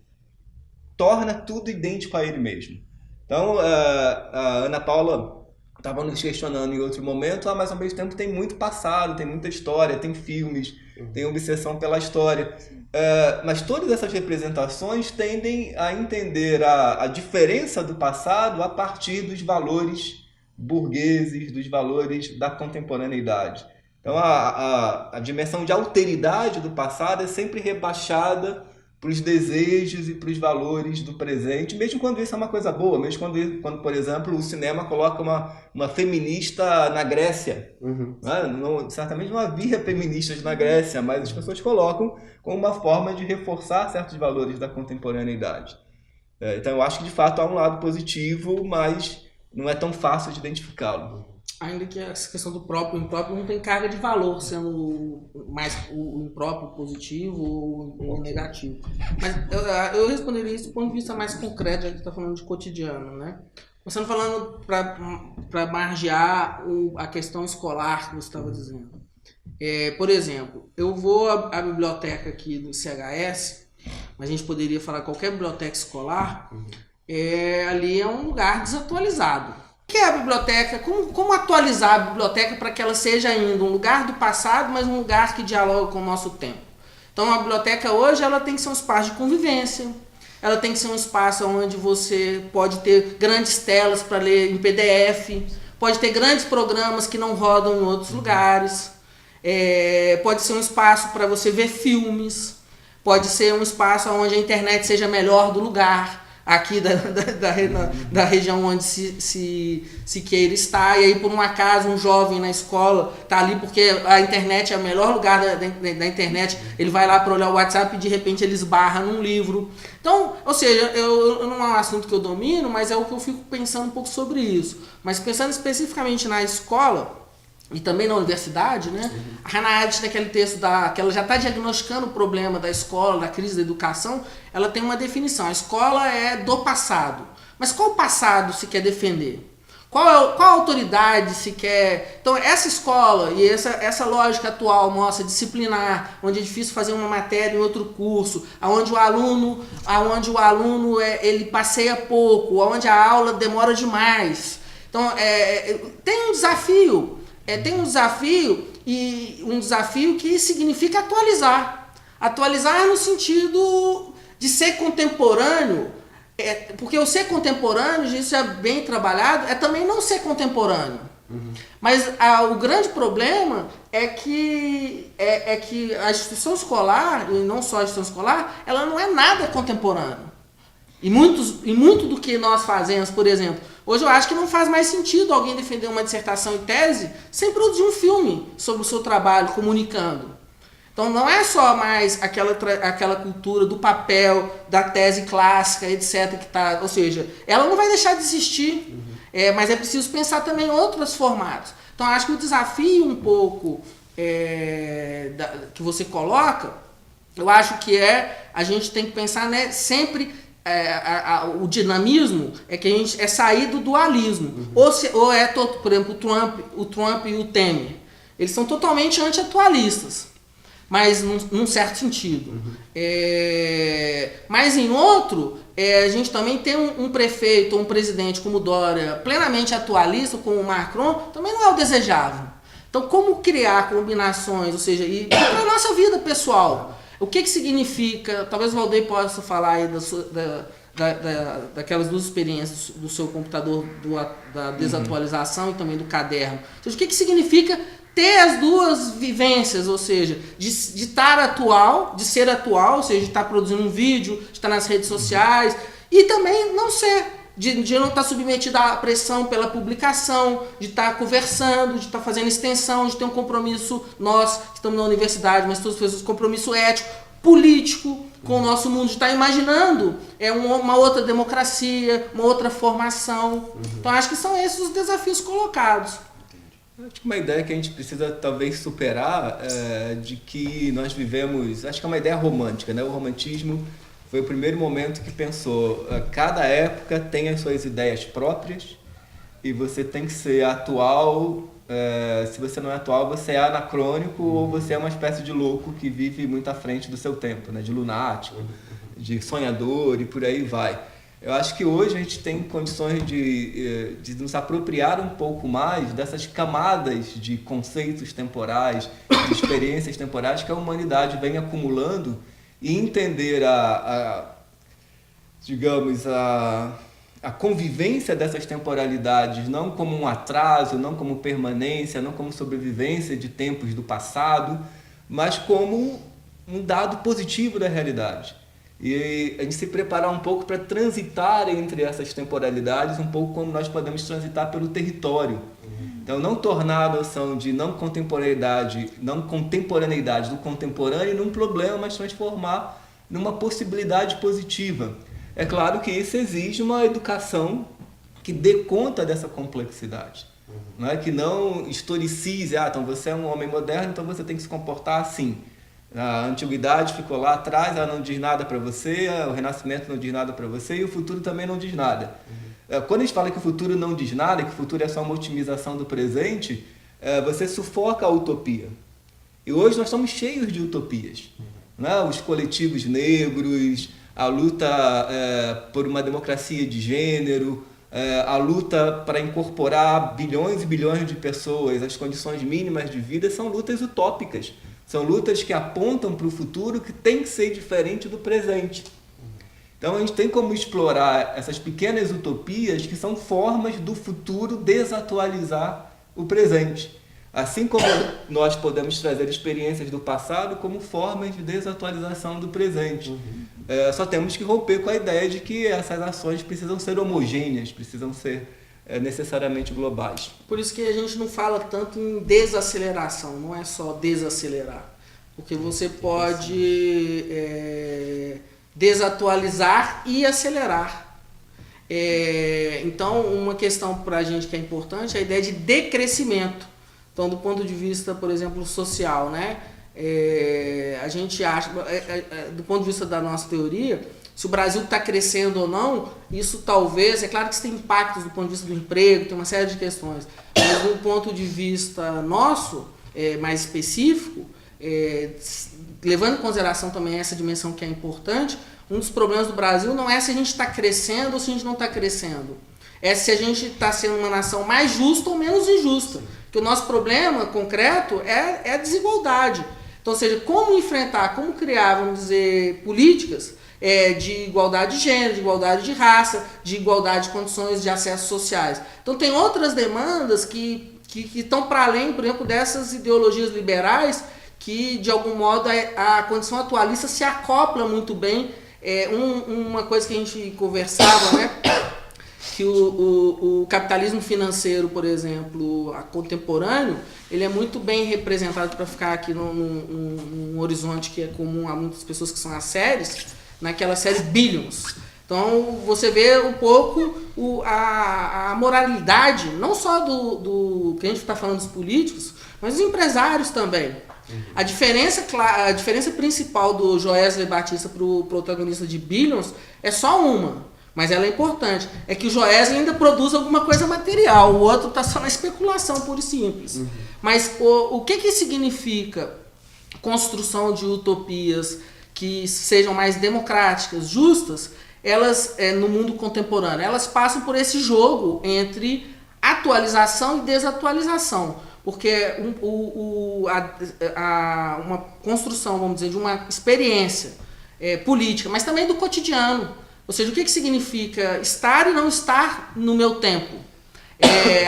torna tudo idêntico a ele mesmo. Então, a Ana Paula estava nos questionando em outro momento, mas ao mesmo tempo tem muito passado, tem muita história, tem filmes, tem obsessão pela história. Mas todas essas representações tendem a entender a diferença do passado a partir dos valores burgueses, dos valores da contemporaneidade. Então, a dimensão de alteridade do passado é sempre rebaixada para os desejos e para os valores do presente, mesmo quando isso é uma coisa boa, mesmo quando por exemplo, o cinema coloca uma feminista na Grécia. Certamente não havia feministas na Grécia, mas as pessoas colocam como uma forma de reforçar certos valores da contemporaneidade. Então, eu acho que, de fato, há um lado positivo, mas não é tão fácil de identificá-lo. Ainda que essa questão do próprio e impróprio não tem carga de valor, sendo mais o impróprio positivo ou o negativo. Mas eu responderia isso do ponto de vista mais concreto, já que está falando de cotidiano, né? Você não falando para margear a questão escolar que você estava dizendo. Por exemplo, eu vou à biblioteca aqui do CHS, mas a gente poderia falar qualquer biblioteca escolar, ali é um lugar desatualizado. O que é a biblioteca? Como atualizar a biblioteca para que ela seja ainda um lugar do passado, mas um lugar que dialoga com o nosso tempo? Então, a biblioteca hoje ela tem que ser um espaço de convivência, ela tem que ser um espaço onde você pode ter grandes telas para ler em PDF, pode ter grandes programas que não rodam em outros lugares, pode ser um espaço para você ver filmes, pode ser um espaço onde a internet seja melhor do lugar, aqui da região onde se queira estar, e aí por um acaso um jovem na escola está ali porque a internet é o melhor lugar da internet, ele vai lá para olhar o WhatsApp e de repente ele esbarra num livro. Então, ou seja, não é um assunto que eu domino, mas é o que eu fico pensando um pouco sobre isso. Mas pensando especificamente na escola, e também na universidade, né? A Hannah Arendt, naquele texto que ela já está diagnosticando o problema da escola, da crise da educação, ela tem uma definição. A escola é do passado. Mas qual passado se quer defender? Qual autoridade se quer... Então, essa escola e essa lógica atual nossa, disciplinar, onde é difícil fazer uma matéria em outro curso, onde o aluno ele passeia pouco, onde a aula demora demais. Então, tem um desafio. Tem um desafio que significa atualizar. Atualizar no sentido de ser contemporâneo, porque o ser contemporâneo, isso é bem trabalhado, é também não ser contemporâneo. Mas o grande problema é que a instituição escolar, e não só a instituição escolar, ela não é nada contemporânea. E muito do que nós fazemos, por exemplo, hoje eu acho que não faz mais sentido alguém defender uma dissertação e tese sem produzir um filme sobre o seu trabalho, comunicando. Então não é só mais aquela cultura do papel, da tese clássica, etc. Ou seja, ela não vai deixar de existir, mas é preciso pensar também em outros formatos. Então acho que o desafio um pouco que você coloca, eu acho que a gente tem que pensar, né, sempre o dinamismo é que a gente é sair do dualismo. Ou é, por exemplo, o Trump e o Temer. Eles são totalmente anti-atualistas, mas num certo sentido. Mas em outro, a gente também tem um prefeito ou um presidente como Dória plenamente atualista, como o Macron, também não é o desejável. Então, como criar combinações, ou seja, e para a nossa vida pessoal? O que significa, talvez o Valdeir possa falar aí daquelas duas experiências do seu computador, da desatualização e também do caderno. Ou seja, o que significa ter as duas vivências, ou seja, de estar atual, de ser atual, ou seja, de estar produzindo um vídeo, de estar nas redes sociais, e também não ser, de não estar submetido à pressão pela publicação, de estar conversando, de estar fazendo extensão, de ter um compromisso, nós que estamos na universidade, mas todas as pessoas, compromisso ético, político com o nosso mundo, de estar imaginando uma outra democracia, uma outra formação. Então acho que são esses os desafios colocados. Acho que uma ideia que a gente precisa talvez superar de que nós vivemos, acho que é uma ideia romântica, né? O romantismo foi o primeiro momento que pensou, cada época tem as suas ideias próprias e você tem que ser atual. Se você não é atual, você é anacrônico ou você é uma espécie de louco que vive muito à frente do seu tempo, né? De lunático, de sonhador e por aí vai. Eu acho que hoje a gente tem condições de nos apropriar um pouco mais dessas camadas de conceitos temporais, de experiências temporais que a humanidade vem acumulando e entender a convivência dessas temporalidades não como um atraso, não como permanência, não como sobrevivência de tempos do passado, mas como um dado positivo da realidade. E a gente se preparar um pouco para transitar entre essas temporalidades, um pouco como nós podemos transitar pelo território. Então, não tornar a noção de não contemporaneidade do contemporâneo num problema, mas transformar numa possibilidade positiva. É claro que isso exige uma educação que dê conta dessa complexidade. Não é? Que não historicize, então você é um homem moderno, então você tem que se comportar assim. A antiguidade ficou lá atrás, ela não diz nada para você, o renascimento não diz nada para você e o futuro também não diz nada. Quando a gente fala que o futuro não diz nada, que o futuro é só uma otimização do presente, você sufoca a utopia. E hoje nós estamos cheios de utopias. Né? Os coletivos negros, a luta por uma democracia de gênero, a luta para incorporar bilhões e bilhões de pessoas, as condições mínimas de vida, são lutas utópicas. São lutas que apontam para o futuro que tem que ser diferente do presente. Então a gente tem como explorar essas pequenas utopias que são formas do futuro desatualizar o presente. Assim como nós podemos trazer experiências do passado como formas de desatualização do presente. Só temos que romper com a ideia de que essas ações precisam ser homogêneas, precisam ser necessariamente globais. Por isso que a gente não fala tanto em desaceleração, não é só desacelerar. Porque você pode desatualizar e acelerar. Então, uma questão para a gente que é importante é a ideia de decrescimento. Então, do ponto de vista, por exemplo, social, né? A gente acha, do ponto de vista da nossa teoria, se o Brasil está crescendo ou não, isso talvez, é claro que isso tem impactos do ponto de vista do emprego, tem uma série de questões, mas do ponto de vista nosso, mais específico, levando em consideração também essa dimensão que é importante, um dos problemas do Brasil não é se a gente está crescendo ou se a gente não está crescendo, é se a gente está sendo uma nação mais justa ou menos injusta, porque o nosso problema concreto é a desigualdade. Então, ou seja, como enfrentar, como criar, vamos dizer, políticas de igualdade de gênero, de igualdade de raça, de igualdade de condições de acesso sociais. Então tem outras demandas que estão para além, por exemplo, dessas ideologias liberais que, de algum modo, a condição atualista se acopla muito bem. Uma coisa que a gente conversava, né? Que o capitalismo financeiro, por exemplo, contemporâneo, ele é muito bem representado, para ficar aqui num horizonte que é comum a muitas pessoas que são as séries, naquela série Billions. Então você vê um pouco a moralidade, não só do que a gente está falando dos políticos, mas dos empresários também. A diferença principal do Joesley Batista para o protagonista de Billions é só uma, mas ela é importante. É que o Joesley ainda produz alguma coisa material, o outro está só na especulação pura e simples. Mas o que significa construção de utopias que sejam mais democráticas, justas? Elas, no mundo contemporâneo, elas passam por esse jogo entre atualização e desatualização. Porque uma construção, vamos dizer, de uma experiência política, mas também do cotidiano. Ou seja, o que significa estar e não estar no meu tempo?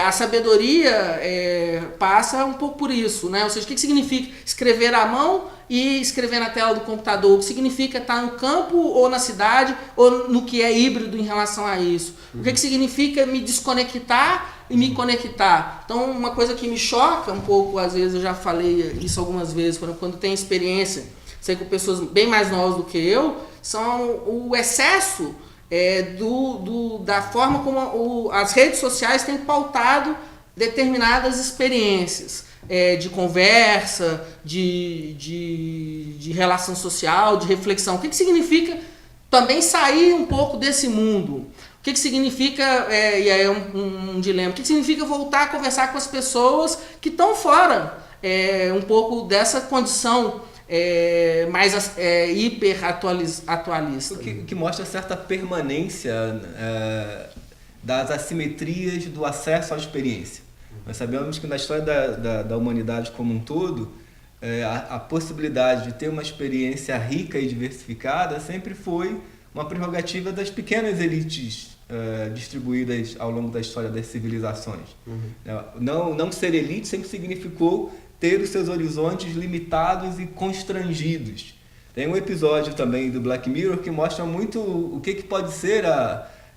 A sabedoria passa um pouco por isso, né? Ou seja, o que significa escrever à mão e escrever na tela do computador? O que significa estar no campo ou na cidade ou no que é híbrido em relação a isso? O que significa me desconectar e me conectar? Então, uma coisa que me choca um pouco, às vezes, eu já falei isso algumas vezes, quando tenho experiência, sei com pessoas bem mais novas do que eu, são o excesso da forma como as redes sociais têm pautado determinadas experiências de conversa, de relação social, de reflexão. O que significa também sair um pouco desse mundo? O que significa, e aí é um dilema, o que significa voltar a conversar com as pessoas que estão fora um pouco dessa condição mais hiper atualista? O que mostra certa permanência das assimetrias do acesso à experiência. Nós sabemos que na história da humanidade como um todo, a possibilidade de ter uma experiência rica e diversificada sempre foi uma prerrogativa das pequenas elites distribuídas ao longo da história das civilizações. Não ser elite sempre significou ter os seus horizontes limitados e constrangidos. Tem um episódio também do Black Mirror que mostra muito o que pode ser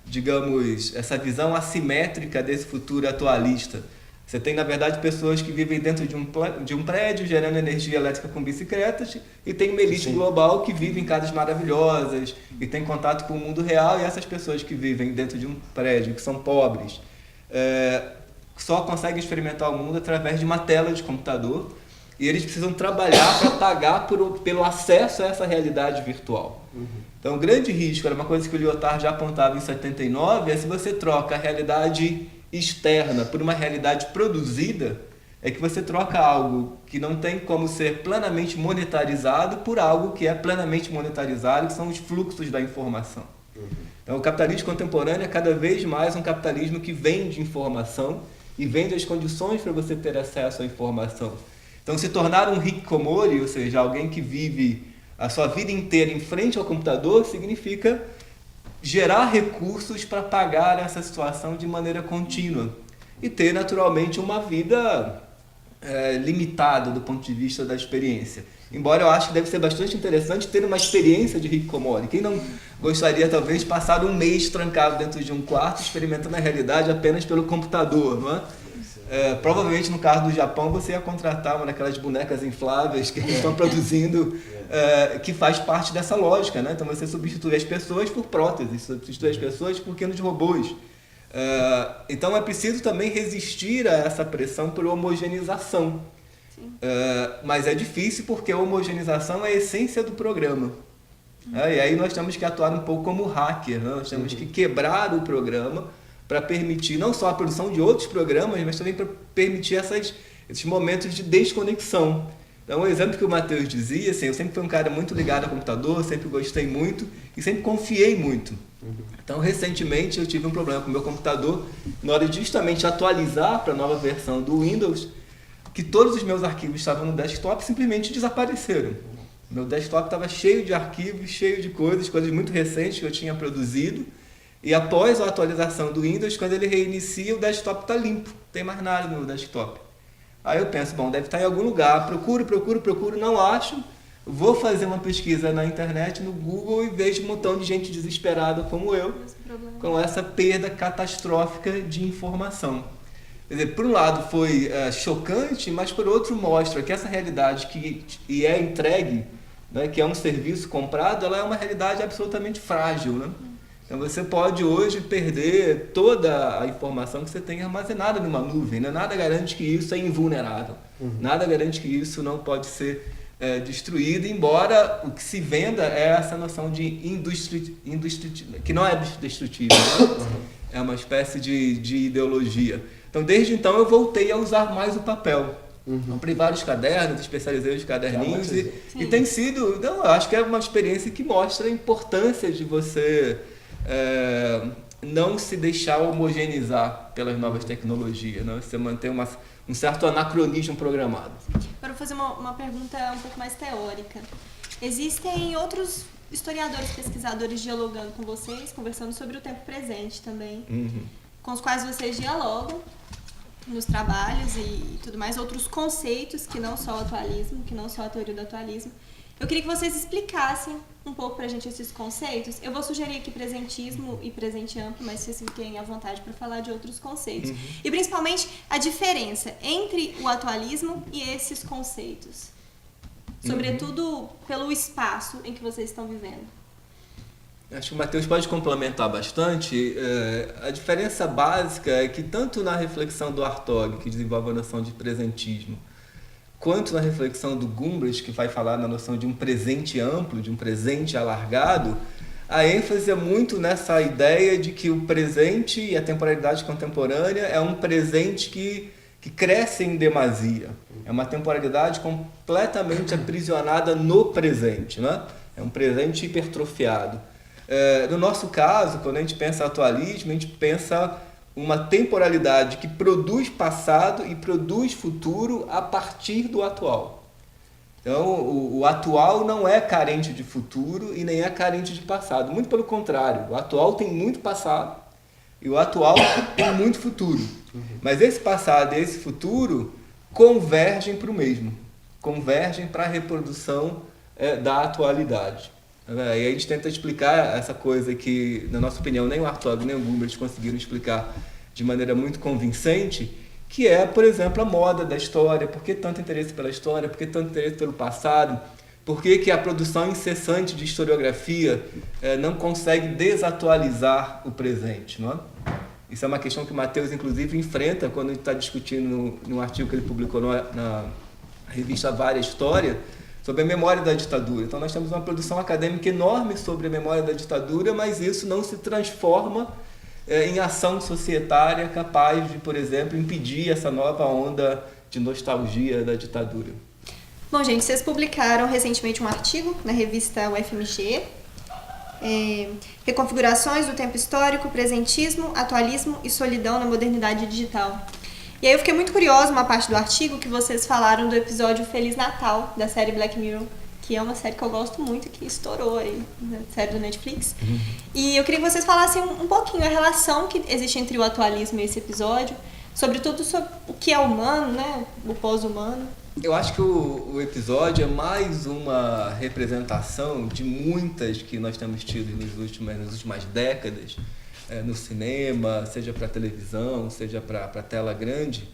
digamos, essa visão assimétrica desse futuro atualista. Você tem, na verdade, pessoas que vivem dentro de um prédio gerando energia elétrica com bicicletas e tem uma elite global que vive em casas maravilhosas e tem contato com o mundo real, e essas pessoas que vivem dentro de um prédio, que são pobres, só conseguem experimentar o mundo através de uma tela de computador, e eles precisam trabalhar para pagar pelo acesso a essa realidade virtual. Então, o grande risco, era uma coisa que o Lyotard já apontava em 79, é se você troca a realidade externa por uma realidade produzida, é que você troca algo que não tem como ser plenamente monetarizado por algo que é plenamente monetarizado, que são os fluxos da informação. Então, o capitalismo contemporâneo é cada vez mais um capitalismo que vende informação e vende as condições para você ter acesso à informação. Então, se tornar um hikikomori, ou seja, alguém que vive a sua vida inteira em frente ao computador, significa gerar recursos para pagar essa situação de maneira contínua e ter, naturalmente, uma vida limitada do ponto de vista da experiência. Embora eu acho que deve ser bastante interessante ter uma experiência de hikikomori. Quem não gostaria, talvez, de passar um mês trancado dentro de um quarto experimentando a realidade apenas pelo computador, não é? Provavelmente, no caso do Japão, você ia contratar uma daquelas bonecas infláveis que eles estão produzindo, que faz parte dessa lógica, né? Então você substitui as pessoas por próteses, substitui as pessoas por pequenos robôs. Então é preciso também resistir a essa pressão por homogeneização. Mas é difícil porque a homogeneização é a essência do programa. E aí nós temos que atuar um pouco como hacker, né? Nós temos que quebrar o programa para permitir não só a produção de outros programas, mas também para permitir esses momentos de desconexão. Então, o exemplo que o Matheus dizia, assim, eu sempre fui um cara muito ligado ao computador, sempre gostei muito e sempre confiei muito. Então, recentemente, eu tive um problema com o meu computador, na hora de justamente atualizar para a nova versão do Windows, que todos os meus arquivos estavam no desktop simplesmente desapareceram. Meu desktop estava cheio de arquivos, cheio de coisas muito recentes que eu tinha produzido. E após a atualização do Windows, quando ele reinicia, o desktop está limpo, não tem mais nada no desktop. Aí eu penso, bom, deve estar em algum lugar, procuro, não acho, vou fazer uma pesquisa na internet, no Google, e vejo um montão de gente desesperada como eu, com essa perda catastrófica de informação. Quer dizer, por um lado foi chocante, mas por outro mostra que essa realidade que é entregue, né, que é um serviço comprado, ela é uma realidade absolutamente frágil, né? Então você pode hoje perder toda a informação que você tem armazenada numa nuvem, né? Nada garante que isso é invulnerável, nada garante que isso não pode ser destruído, embora o que se venda é essa noção de que não é destrutível, né? É uma espécie de ideologia. Então desde então eu voltei a usar mais o papel. Comprei vários cadernos, especializei os caderninhos e tem sido, eu acho que é uma experiência que mostra a importância de você não se deixar homogeneizar pelas novas tecnologias, né? Você manter um certo anacronismo programado. Agora eu vou fazer uma pergunta um pouco mais teórica. Existem outros historiadores, pesquisadores dialogando com vocês, conversando sobre o tempo presente também, com os quais vocês dialogam nos trabalhos e tudo mais, outros conceitos que não só o atualismo, que não só a teoria do atualismo. Eu queria que vocês explicassem um pouco pra gente esses conceitos. Eu vou sugerir aqui presentismo e presente amplo, mas vocês fiquem à vontade para falar de outros conceitos. E principalmente a diferença entre o atualismo e esses conceitos. Sobretudo pelo espaço em que vocês estão vivendo. Acho que o Matheus pode complementar bastante. A diferença básica é que tanto na reflexão do Hartog, que desenvolve a noção de presentismo, quanto na reflexão do Gumbrich, que vai falar na noção de um presente amplo, de um presente alargado, a ênfase é muito nessa ideia de que o presente e a temporalidade contemporânea é um presente que cresce em demasia. É uma temporalidade completamente aprisionada no presente, né? É um presente hipertrofiado. No nosso caso, quando a gente pensa atualismo, a gente pensa uma temporalidade que produz passado e produz futuro a partir do atual. Então, o atual não é carente de futuro e nem é carente de passado. Muito pelo contrário, o atual tem muito passado e o atual tem muito futuro. Mas esse passado e esse futuro convergem para o mesmo, convergem para a reprodução da atualidade. E aí a gente tenta explicar essa coisa que, na nossa opinião, nem o Hartog nem o Gumbrich conseguiram explicar de maneira muito convincente, que é, por exemplo, a moda da história. Por que tanto interesse pela história? Por que tanto interesse pelo passado? Por que a produção incessante de historiografia não consegue desatualizar o presente? Não é? Isso é uma questão que o Matheus, inclusive, enfrenta quando ele está discutindo num artigo que ele publicou na revista Várias História, sobre a memória da ditadura. Então nós temos uma produção acadêmica enorme sobre a memória da ditadura, mas isso não se transforma em ação societária capaz de, por exemplo, impedir essa nova onda de nostalgia da ditadura. Bom, gente, vocês publicaram recentemente um artigo na revista UFMG, Reconfigurações do Tempo Histórico, Presentismo, Atualismo e Solidão na Modernidade Digital. E aí eu fiquei muito curiosa, uma parte do artigo que vocês falaram do episódio Feliz Natal, da série Black Mirror, que é uma série que eu gosto muito, que estourou aí, na série do Netflix. E eu queria que vocês falassem um pouquinho a relação que existe entre o atualismo e esse episódio, sobretudo sobre o que é humano, né, o pós-humano. Eu acho que o episódio é mais uma representação de muitas que nós temos tido nas últimas décadas, no cinema, seja para televisão, seja para tela grande,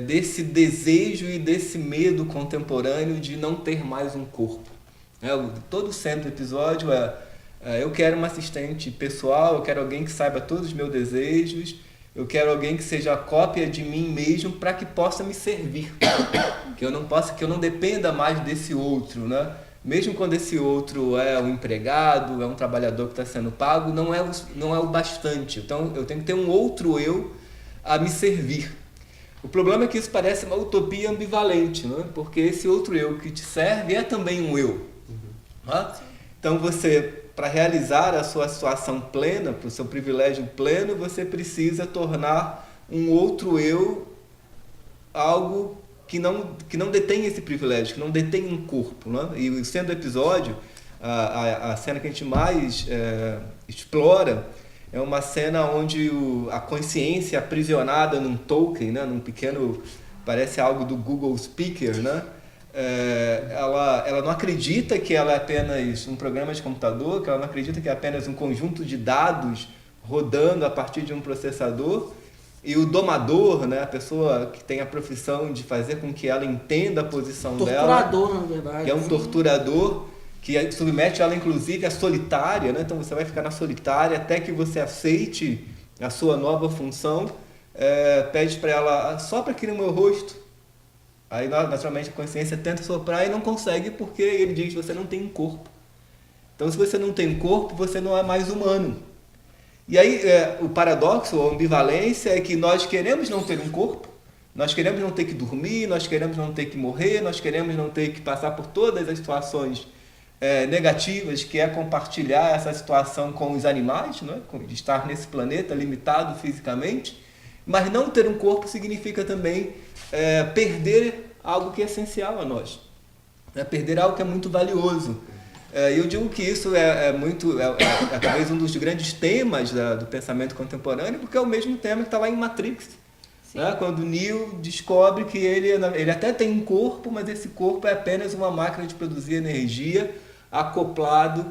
desse desejo e desse medo contemporâneo de não ter mais um corpo. Todo o centro do episódio eu quero uma assistente pessoal, eu quero alguém que saiba todos os meus desejos, eu quero alguém que seja a cópia de mim mesmo para que possa me servir, que eu não dependa mais desse outro, né? Mesmo quando esse outro é um empregado, é um trabalhador que está sendo pago, não é o bastante. Então eu tenho que ter um outro eu a me servir. O problema é que isso parece uma utopia ambivalente, né? Porque esse outro eu que te serve é também um eu. Né? Então você, para realizar a sua situação plena, para o seu privilégio pleno, você precisa tornar um outro eu algo que não detém esse privilégio, que não detém um corpo. Né? E sendo o episódio, a cena que a gente mais explora é uma cena onde a consciência aprisionada num token, né? Num pequeno, parece algo do Google Speaker, né? Ela não acredita que ela é apenas um programa de computador, que ela não acredita que é apenas um conjunto de dados rodando a partir de um processador. E o domador, né, a pessoa que tem a profissão de fazer com que ela entenda a posição dela, torturador, na verdade, que é um torturador, que submete ela inclusive à solitária, né? Então você vai ficar na solitária até que você aceite a sua nova função, pede para ela, sopra aqui no meu rosto. Aí naturalmente a consciência tenta soprar e não consegue porque ele diz, você não tem um corpo. Então se você não tem um corpo, você não é mais humano. E aí o paradoxo, a ambivalência é que nós queremos não ter um corpo, nós queremos não ter que dormir, nós queremos não ter que morrer, nós queremos não ter que passar por todas as situações negativas, que é compartilhar essa situação com os animais, né? De estar nesse planeta limitado fisicamente, mas não ter um corpo significa também perder algo que é essencial a nós, perder algo que é muito valioso. Eu digo que isso é talvez um dos grandes temas do pensamento contemporâneo, porque é o mesmo tema que está lá em Matrix, né? Quando Neo descobre que ele até tem um corpo, mas esse corpo é apenas uma máquina de produzir energia acoplado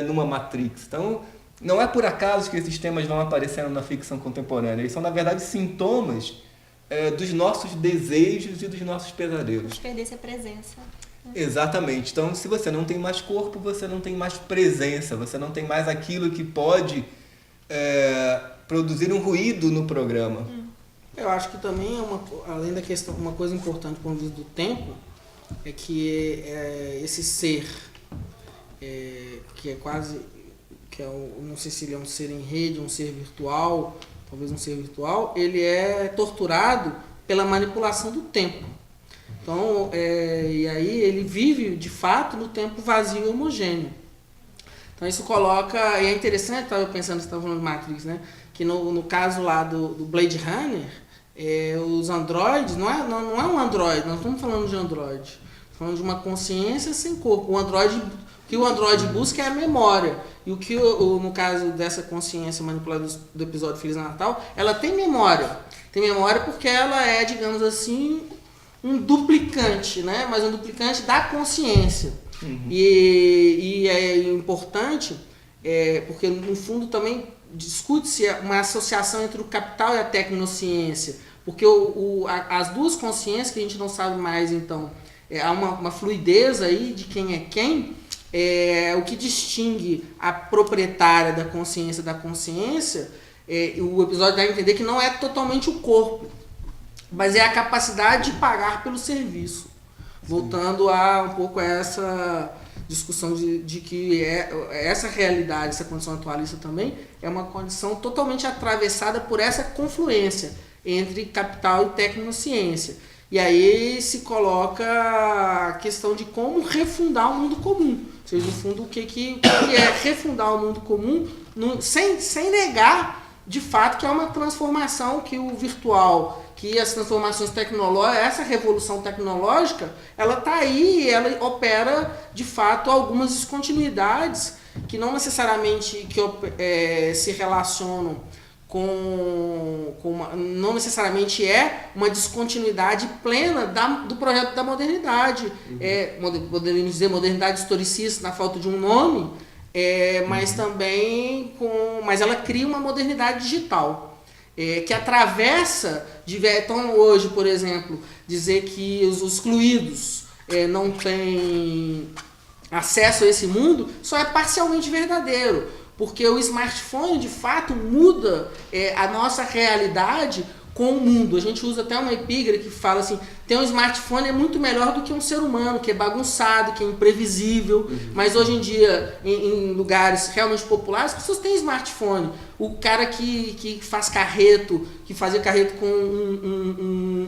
numa Matrix. Então, não é por acaso que esses temas vão aparecendo na ficção contemporânea. Eles são, na verdade, sintomas dos nossos desejos e dos nossos pesadelos. De perder essa presença. Exatamente. Então, se você não tem mais corpo, você não tem mais presença, você não tem mais aquilo que pode produzir um ruído no programa. Eu acho que também, além da questão, uma coisa importante do ponto de vista do tempo, é que esse ser, que é quase, não sei se ele é um ser em rede, um ser virtual, talvez um ser virtual, ele é torturado pela manipulação do tempo. Então, e aí ele vive, de fato, no tempo vazio e homogêneo. Então isso coloca, e é interessante, estava pensando, você estava falando de Matrix, né? Que no caso lá do Blade Runner, os androides, não é um androide, nós estamos falando de androide, estamos falando de uma consciência sem corpo. O que o androide busca é a memória, e o que no caso dessa consciência manipulada do episódio Feliz Natal, ela tem memória porque ela é, digamos assim, um duplicante, né? Mas um duplicante da consciência. Uhum. E é importante, porque no fundo também discute-se uma associação entre o capital e a tecnociência, porque as duas consciências que a gente não sabe mais, então, há uma fluidez aí de quem é quem, o que distingue a proprietária da consciência, o episódio dá a entender que não é totalmente o corpo, mas é a capacidade de pagar pelo serviço. Voltando a um pouco a essa discussão de que essa realidade, essa condição atualista também, é uma condição totalmente atravessada por essa confluência entre capital e tecnociência. E aí se coloca a questão de como refundar o mundo comum. Ou seja, no fundo, o que é refundar o mundo comum sem negar, de fato, que é uma transformação que o virtual, que as transformações tecnológicas, essa revolução tecnológica, ela está aí e ela opera, de fato, algumas descontinuidades que não necessariamente se relacionam não necessariamente é uma descontinuidade plena do projeto da modernidade. Podemos dizer modernidade historicista na falta de um nome, mas também mas ela cria uma modernidade digital. Que atravessa, então hoje, por exemplo, dizer que os excluídos não têm acesso a esse mundo só é parcialmente verdadeiro, porque o smartphone de fato muda a nossa realidade com o mundo. A gente usa até uma epígrafe que fala assim, ter um smartphone é muito melhor do que um ser humano, que é bagunçado, que é imprevisível, mas hoje em dia, em lugares realmente populares, as pessoas têm smartphone. O cara que faz carreto, que fazia carreto com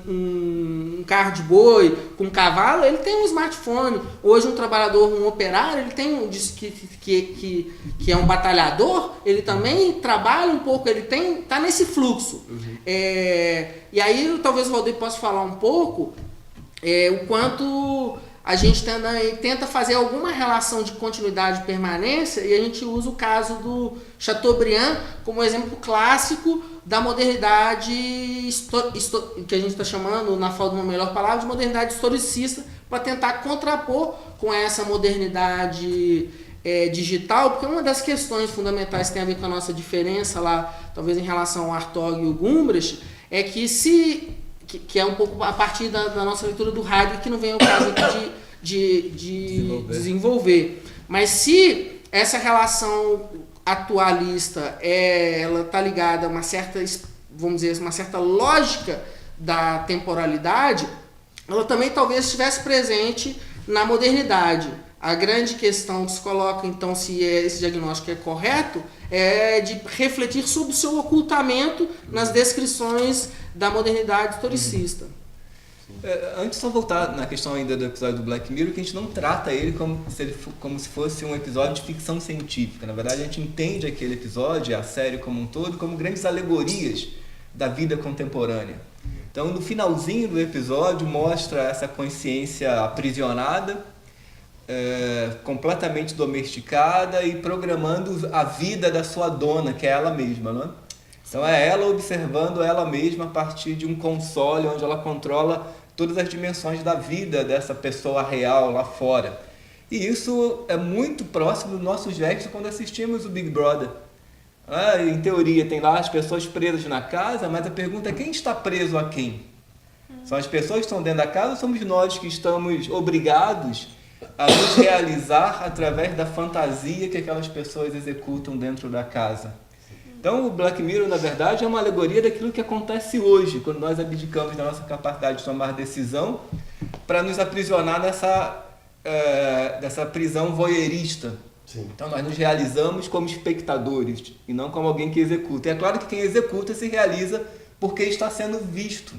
um carro de boi, com um cavalo, ele tem um smartphone. Hoje um trabalhador, um operário, ele tem que é um batalhador, ele também trabalha um pouco, ele tá nesse fluxo. E aí talvez o Valdir possa falar um pouco o quanto a gente tenta fazer alguma relação de continuidade e permanência, e a gente usa o caso do Chateaubriand como exemplo clássico da modernidade que a gente está chamando, na falta de uma melhor palavra, de modernidade historicista, para tentar contrapor com essa modernidade digital, porque uma das questões fundamentais que tem a ver com a nossa diferença lá, talvez em relação ao Hartog e o Gumbrecht, é que é um pouco a partir da nossa leitura do Heidegger, que não vem ao caso aqui de desenvolver. Mas se essa relação atualista ela está ligada a uma certa, vamos dizer, uma certa lógica da temporalidade, ela também talvez estivesse presente na modernidade. A grande questão que se coloca, então, se esse diagnóstico é correto, é de refletir sobre o seu ocultamento nas descrições da modernidade historicista. Antes só voltar na questão ainda do episódio do Black Mirror, que a gente não trata ele como se fosse um episódio de ficção científica. Na verdade, a gente entende aquele episódio, a série como um todo, como grandes alegorias da vida contemporânea. Então, no finalzinho do episódio, mostra essa consciência aprisionada, completamente domesticada e programando a vida da sua dona, que é ela mesma, não é? Então é ela observando ela mesma a partir de um console onde ela controla todas as dimensões da vida dessa pessoa real lá fora. E isso é muito próximo do nosso gesto quando assistimos o Big Brother. Em teoria tem lá as pessoas presas na casa, mas a pergunta é quem está preso a quem? São as pessoas que estão dentro da casa ou somos nós que estamos obrigados a nos realizar através da fantasia que aquelas pessoas executam dentro da casa? Então o Black Mirror, na verdade, é uma alegoria daquilo que acontece hoje, quando nós abdicamos da nossa capacidade de tomar decisão para nos aprisionar dessa prisão voyeurista. Sim. Então nós nos realizamos como espectadores e não como alguém que executa. E é claro que quem executa se realiza porque está sendo visto.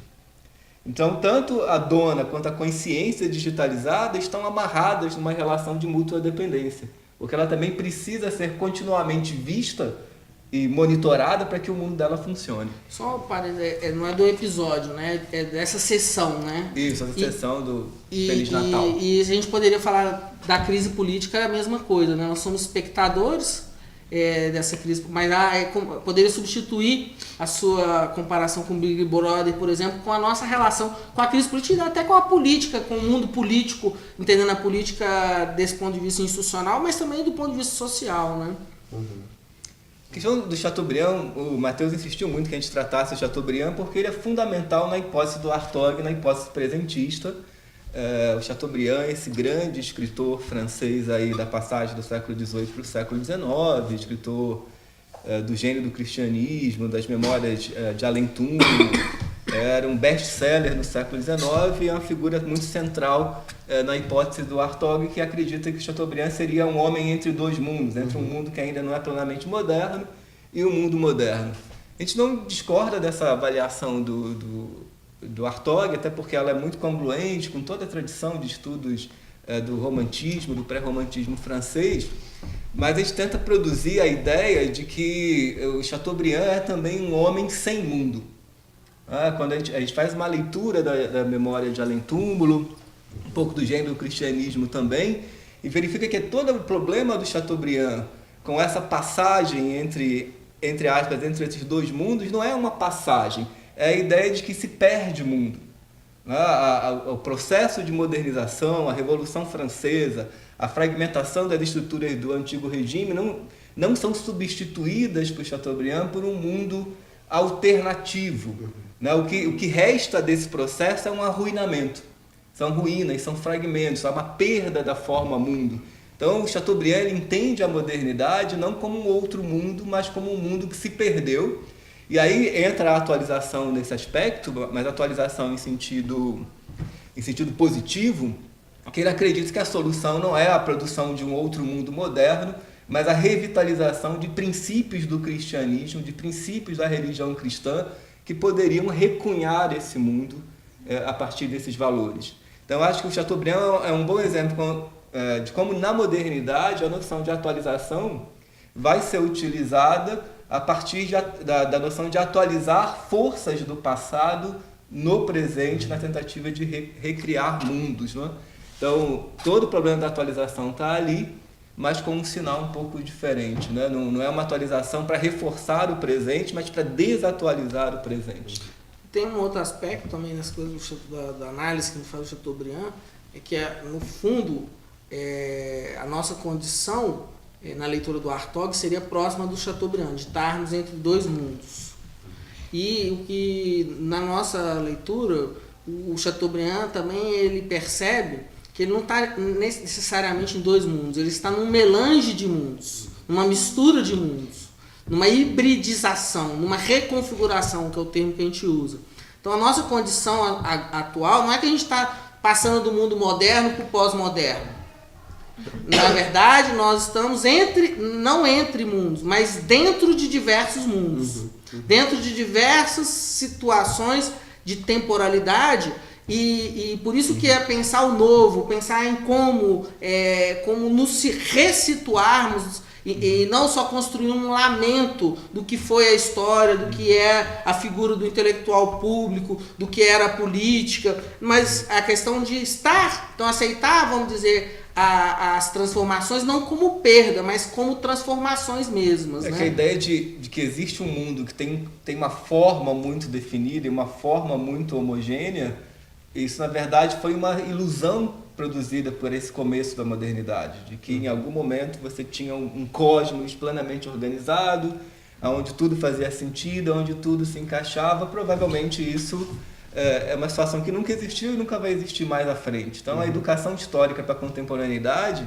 Então tanto a dona quanto a consciência digitalizada estão amarradas numa relação de mútua dependência, porque ela também precisa ser continuamente vista e monitorada para que o mundo dela funcione. Só não é do episódio, né? É dessa sessão, né? Isso, essa sessão do Feliz Natal. E a gente poderia falar da crise política, é a mesma coisa, né? Nós somos espectadores dessa crise, mas poderia substituir a sua comparação com o Big Brother, por exemplo, com a nossa relação com a crise política e até com a política, com o mundo político, entendendo a política desse ponto de vista institucional, mas também do ponto de vista social, né? Uhum. A questão do Chateaubriand, o Matheus insistiu muito que a gente tratasse o Chateaubriand porque ele é fundamental na hipótese do Hartog, na hipótese presentista. O Chateaubriand, esse grande escritor francês aí da passagem do século XVIII para o século XIX, escritor do gênio do cristianismo, das memórias de Além-túmulo, era um best-seller no século XIX e é uma figura muito central na hipótese do Hartog, que acredita que Chateaubriand seria um homem entre dois mundos, entre um mundo que ainda não é plenamente moderno e um mundo moderno. A gente não discorda dessa avaliação do Hartog, até porque ela é muito congruente com toda a tradição de estudos do romantismo, do pré-romantismo francês, mas a gente tenta produzir a ideia de que o Chateaubriand é também um homem sem mundo. Quando a gente faz uma leitura da memória de Além-túmulo, um pouco do gênero do cristianismo também, e verifica que todo o problema do Chateaubriand com essa passagem entre esses dois mundos não é uma passagem, é a ideia de que se perde o mundo. O processo de modernização, a Revolução Francesa, a fragmentação das estruturas do antigo regime não são substituídas por Chateaubriand por um mundo alternativo. O que resta desse processo é um arruinamento. São ruínas, são fragmentos, é uma perda da forma mundo. Então, o Chateaubriand ele entende a modernidade não como um outro mundo, mas como um mundo que se perdeu. E aí entra a atualização nesse aspecto, mas atualização em sentido positivo, que ele acredita que a solução não é a produção de um outro mundo moderno, mas a revitalização de princípios do cristianismo, de princípios da religião cristã, que poderiam recunhar esse mundo a partir desses valores. Então, acho que o Chateaubriand é um bom exemplo de como, na modernidade, a noção de atualização vai ser utilizada a partir da noção de atualizar forças do passado no presente, na tentativa de recriar mundos. Não é? Então, todo o problema da atualização está ali, mas com um sinal um pouco diferente. Né? Não é uma atualização para reforçar o presente, mas para desatualizar o presente. Tem um outro aspecto também nas coisas da análise que a gente faz do Chateaubriand, é que, no fundo, a nossa condição na leitura do Hartog seria próxima do Chateaubriand, de estarmos entre dois mundos. E o que, na nossa leitura, o Chateaubriand também ele percebe que ele não está necessariamente em dois mundos, ele está num melange de mundos, numa mistura de mundos, numa hibridização, numa reconfiguração, que é o termo que a gente usa. Então a nossa condição atual não é que a gente está passando do mundo moderno para o pós-moderno. Na verdade, nós estamos não entre mundos, mas dentro de diversos mundos, dentro de diversas situações de temporalidade. E por isso que é pensar o novo, pensar em como nos ressituarmos e não só construir um lamento do que foi a história, do que é a figura do intelectual público, do que era a política, mas a questão de estar, então aceitar, vamos dizer, as transformações não como perda, mas como transformações mesmas. Que a ideia de que existe um mundo que tem uma forma muito definida e uma forma muito homogênea, isso na verdade foi uma ilusão produzida por esse começo da modernidade, de que em algum momento você tinha um cosmos plenamente organizado, onde tudo fazia sentido, onde tudo se encaixava. Provavelmente isso é uma situação que nunca existiu e nunca vai existir mais à frente. Então a educação histórica para a contemporaneidade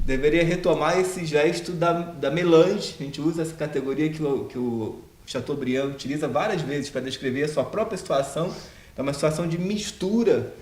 deveria retomar esse gesto da melange. A gente usa essa categoria que o Chateaubriand utiliza várias vezes para descrever a sua própria situação. É uma situação de mistura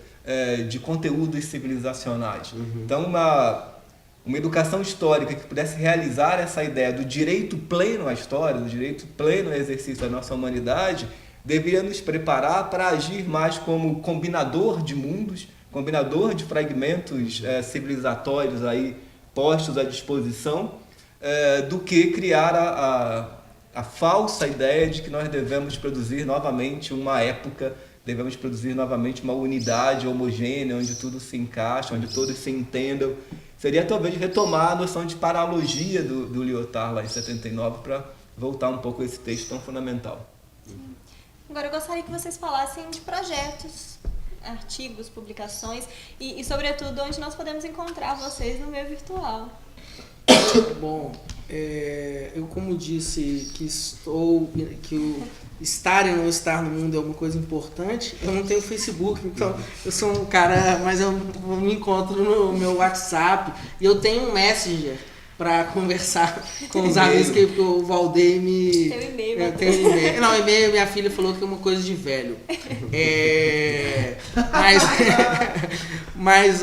de conteúdos civilizacionais. Então, uma educação histórica que pudesse realizar essa ideia do direito pleno à história, do direito pleno ao exercício da nossa humanidade, deveria nos preparar para agir mais como combinador de mundos, combinador de fragmentos civilizatórios aí postos à disposição, do que criar a falsa ideia de que nós devemos produzir novamente uma época, devemos produzir novamente uma unidade homogênea, onde tudo se encaixa, onde todos se entendam. Seria talvez retomar a noção de paralogia do Lyotard lá em 79 para voltar um pouco a esse texto tão fundamental. Agora eu gostaria que vocês falassem de projetos, artigos, publicações e sobretudo, onde nós podemos encontrar vocês no meio virtual. Bom, eu como disse que o estar e não estar no mundo é uma coisa importante, eu não tenho Facebook, então eu sou um cara, mas eu me encontro no meu WhatsApp e eu tenho um Messenger para conversar com os amigos que o Valdeir me... Tem um e-mail. Eu tenho um e-mail. Não, e-mail minha filha falou que é uma coisa de velho. Mas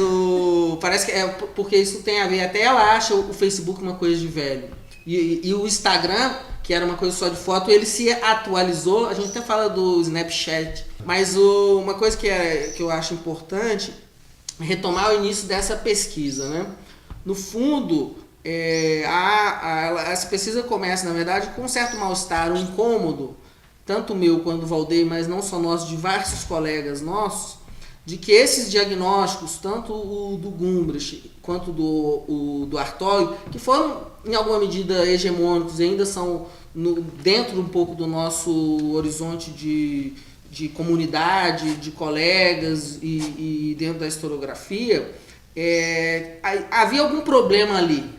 parece que porque isso tem a ver, até ela acha o Facebook uma coisa de velho. E o Instagram, que era uma coisa só de foto, ele se atualizou. A gente até fala do Snapchat. Mas uma coisa que eu acho importante é retomar o início dessa pesquisa, né? No fundo, essa pesquisa começa, na verdade, com um certo mal-estar, um incômodo, tanto meu quanto do Valdeir, mas não só nós, diversos colegas nossos, de que esses diagnósticos, tanto o do Gumbrich quanto do Artaud, que foram em alguma medida hegemônicos e ainda são dentro um pouco do nosso horizonte de comunidade, de colegas e dentro da historiografia, havia algum problema ali.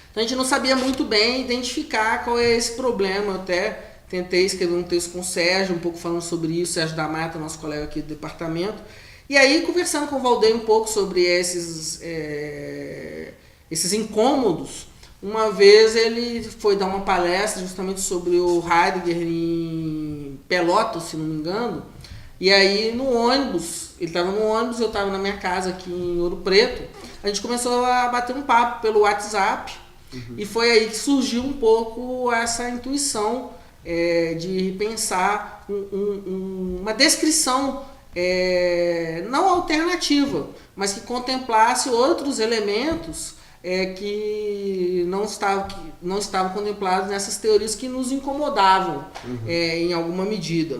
Então a gente não sabia muito bem identificar qual é esse problema. Eu até tentei escrever um texto com o Sérgio, um pouco falando sobre isso, Sérgio da Mata, nosso colega aqui do departamento. E aí, conversando com o Valdeir um pouco sobre esses incômodos, uma vez ele foi dar uma palestra justamente sobre o Heidegger em Pelotas, se não me engano, e aí no ônibus, ele estava no ônibus, eu estava na minha casa aqui em Ouro Preto, a gente começou a bater um papo pelo WhatsApp, e foi aí que surgiu um pouco essa intuição de pensar uma descrição não alternativa, mas que contemplasse outros elementos que não estavam contemplados nessas teorias que nos incomodavam em alguma medida.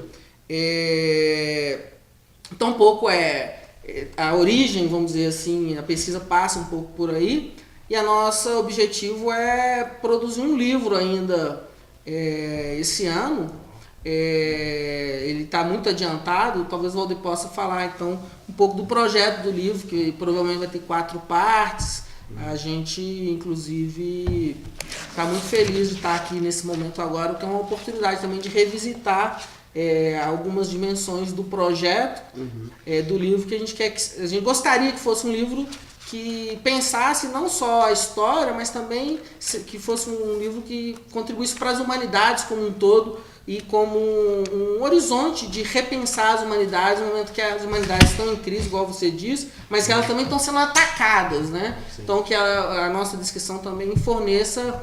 Então, um pouco a origem, vamos dizer assim, a pesquisa passa um pouco por aí, e a nosso objetivo é produzir um livro ainda esse ano. Ele está muito adiantado, talvez o Valdeir possa falar então um pouco do projeto do livro, que provavelmente vai ter 4 partes. A gente, inclusive, está muito feliz de estar aqui nesse momento agora, que é uma oportunidade também de revisitar algumas dimensões do projeto, do livro, que a gente gostaria que fosse um livro que pensasse não só a história, mas também que fosse um livro que contribuísse para as humanidades como um todo e como um horizonte de repensar as humanidades no momento que as humanidades estão em crise, igual você disse, mas que elas também estão sendo atacadas, né? Sim. Então que a nossa descrição também forneça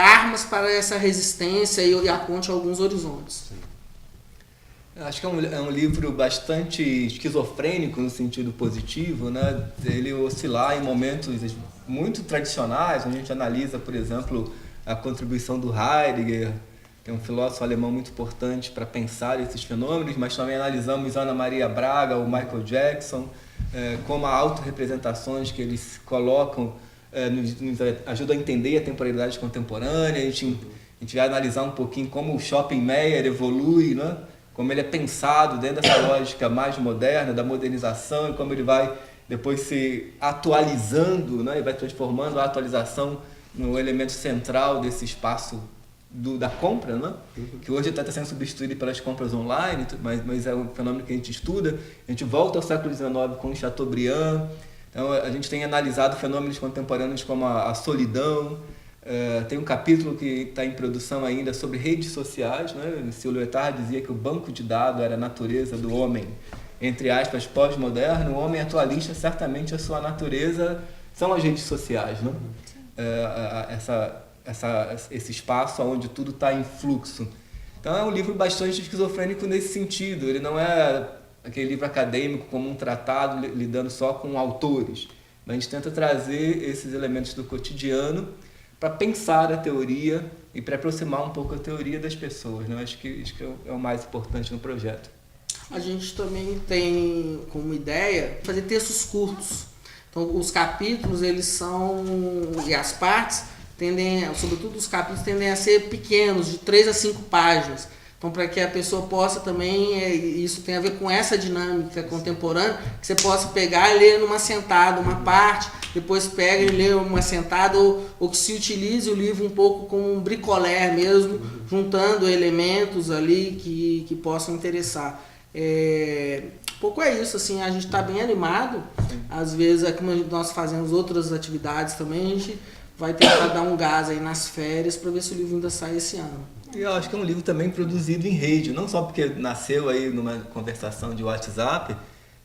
armas para essa resistência e aponte alguns horizontes. Sim. Acho que é um livro bastante esquizofrênico no sentido positivo, né? Ele oscilar em momentos muito tradicionais, onde a gente analisa, por exemplo, a contribuição do Heidegger, que é um filósofo alemão muito importante para pensar esses fenômenos, mas também analisamos Ana Maria Braga, o Michael Jackson, como há autorrepresentações que eles colocam, nos ajudam a entender a temporalidade contemporânea. A gente vai analisar um pouquinho como o Shopping Meyer evolui, né? Como ele é pensado dentro dessa lógica mais moderna, da modernização, e como ele vai depois se atualizando, né? E vai transformando a atualização no elemento central desse espaço da compra, né? Que hoje está sendo substituído pelas compras online, mas é um fenômeno que a gente estuda. A gente volta ao século XIX com o Chateaubriand. Então a gente tem analisado fenômenos contemporâneos como a solidão. Tem um capítulo que está em produção ainda sobre redes sociais, né? O Lyotard dizia que o banco de dados era a natureza do homem, entre aspas, pós-moderno. O homem atualista, certamente a sua natureza são as redes sociais, né? Esse espaço onde tudo está em fluxo. Então é um livro bastante esquizofrênico nesse sentido. Ele não é aquele livro acadêmico como um tratado lidando só com autores, mas a gente tenta trazer esses elementos do cotidiano para pensar a teoria e para aproximar um pouco a teoria das pessoas, né? Acho que é o mais importante no projeto. A gente também tem como ideia fazer textos curtos. Então os capítulos, e as partes sobretudo os capítulos tendem a ser pequenos, de 3 a 5 páginas. Então, para que a pessoa possa também, isso tem a ver com essa dinâmica contemporânea, que você possa pegar e ler numa sentada uma parte, depois pega e lê uma sentada, ou que se utilize o livro um pouco como um bricolé mesmo, juntando elementos ali que possam interessar. Um pouco é isso, assim, a gente está bem animado. Às vezes, como nós fazemos outras atividades também, a gente vai tentar dar um gás aí nas férias para ver se o livro ainda sai esse ano. E eu acho que é um livro também produzido em rede, não só porque nasceu aí numa conversação de WhatsApp,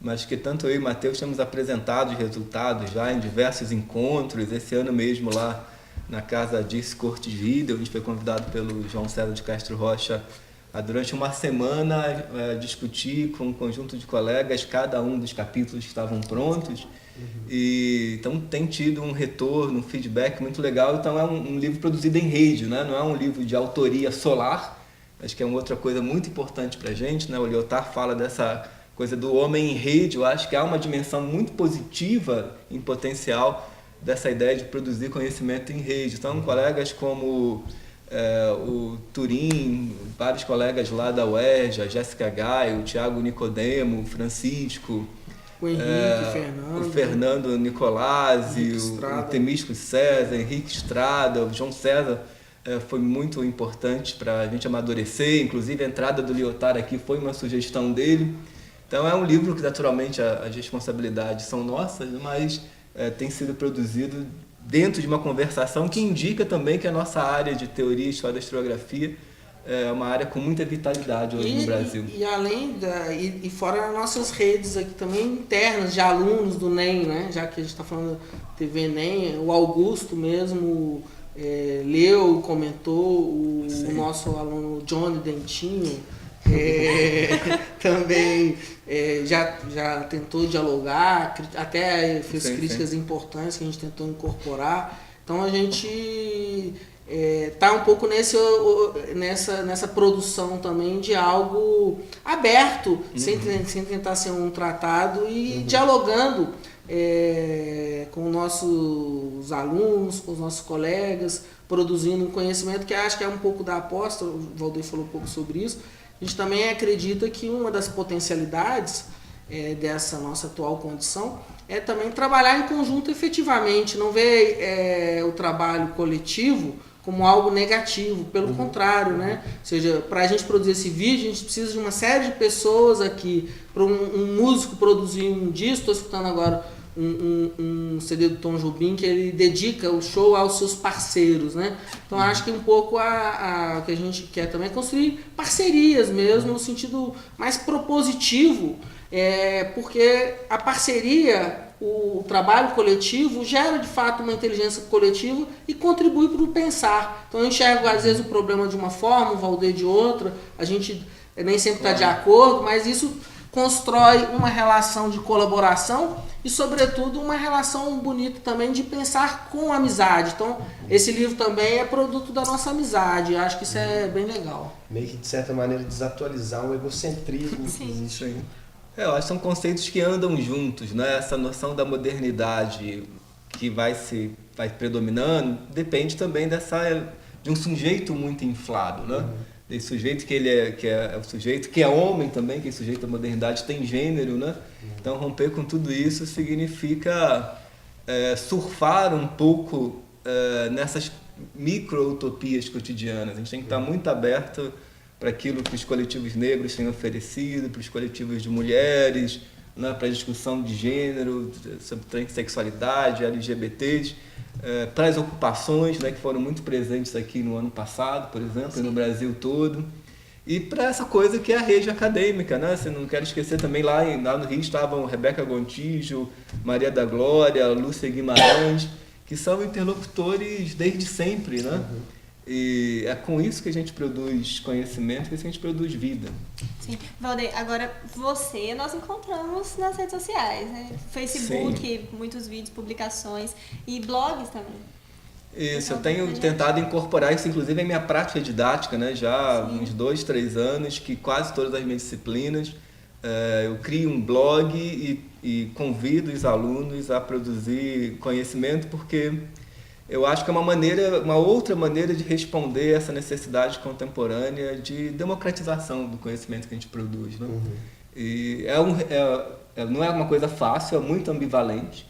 mas que tanto eu e o Matheus temos apresentado os resultados já em diversos encontros. Esse ano mesmo lá na Casa Dirce Cortes Vida, a gente foi convidado pelo João César de Castro Rocha a durante uma semana discutir com um conjunto de colegas cada um dos capítulos que estavam prontos. E então tem tido um retorno, um feedback muito legal. Então é um livro produzido em rede, né? Não é um livro de autoria solar. Acho que é uma outra coisa muito importante para a gente, né? O Lyotard fala dessa coisa do homem em rede. Eu acho que há uma dimensão muito positiva em potencial dessa ideia de produzir conhecimento em rede. Então colegas como o Turim, vários colegas lá da UERJ, a Jéssica Gaio, o Thiago Nicodemo, o Francisco, o Henrique, o Fernando Nicolazzi, o Temístico César, Henrique Estrada, o João César foi muito importante para a gente amadurecer. Inclusive a entrada do Lyotard aqui foi uma sugestão dele. Então é um livro que naturalmente as responsabilidades são nossas, mas tem sido produzido dentro de uma conversação que indica também que a nossa área de teoria e história da historiografia é uma área com muita vitalidade hoje no Brasil. E fora as nossas redes aqui também internas de alunos do NEM, né? Já que a gente está falando da TV NEM, o Augusto mesmo leu, comentou, o nosso aluno Johnny Dentinho também já tentou dialogar, até fez críticas importantes que a gente tentou incorporar. Então a gente está um pouco nessa produção também de algo aberto, sem tentar ser um tratado, e dialogando com nossos alunos, com os nossos colegas, produzindo um conhecimento que acho que é um pouco da aposta. O Valdir falou um pouco sobre isso. A gente também acredita que uma das potencialidades dessa nossa atual condição é também trabalhar em conjunto efetivamente, não ver o trabalho coletivo como algo negativo, pelo contrário, né? Ou seja, para a gente produzir esse vídeo, a gente precisa de uma série de pessoas aqui. Para um músico produzir um disco, estou escutando agora um CD do Tom Jobim, que ele dedica o show aos seus parceiros, né? Então acho que um pouco o que a gente quer também é construir parcerias mesmo, no sentido mais propositivo, porque a parceria, o trabalho coletivo gera de fato uma inteligência coletiva e contribui para o pensar. Então eu enxergo às vezes o problema de uma forma, o Valdir de outra, a gente nem sempre está de acordo, mas isso constrói uma relação de colaboração e, sobretudo, uma relação bonita também de pensar com amizade. Então, esse livro também é produto da nossa amizade. Acho que isso é bem legal. Meio que, de certa maneira, desatualizar um egocentrismo que existe. Sim. Eu acho que são conceitos que andam juntos, né? Essa noção da modernidade que vai predominando depende também de um sujeito muito inflado, né? Esse sujeito que é o sujeito que é homem também, que é sujeito da modernidade, tem gênero, né? Então romper com tudo isso significa surfar um pouco nessas micro-utopias cotidianas. A gente tem que estar muito aberto para aquilo que os coletivos negros têm oferecido, para os coletivos de mulheres, né? Para a discussão de gênero, sobre transexualidade, LGBTs, para as ocupações, né, que foram muito presentes aqui no ano passado, por exemplo, e no Brasil todo, e para essa coisa que é a rede acadêmica, né? Você não quero esquecer também lá no Rio estavam Rebeca Gontijo, Maria da Glória, Lúcia Guimarães, que são interlocutores desde sempre, né? E é com isso que a gente produz conhecimento, que a gente produz vida. Sim. Valdir, agora nós encontramos nas redes sociais, né? Facebook, sim, muitos vídeos, publicações e blogs também. Isso, eu tenho tentado incorporar isso, inclusive, em minha prática didática, né? Já há uns 2, 3 anos, que quase todas as minhas disciplinas, eu crio um blog e convido os alunos a produzir conhecimento, porque eu acho que é uma outra maneira de responder essa necessidade contemporânea de democratização do conhecimento que a gente produz, né? E não é uma coisa fácil, é muito ambivalente.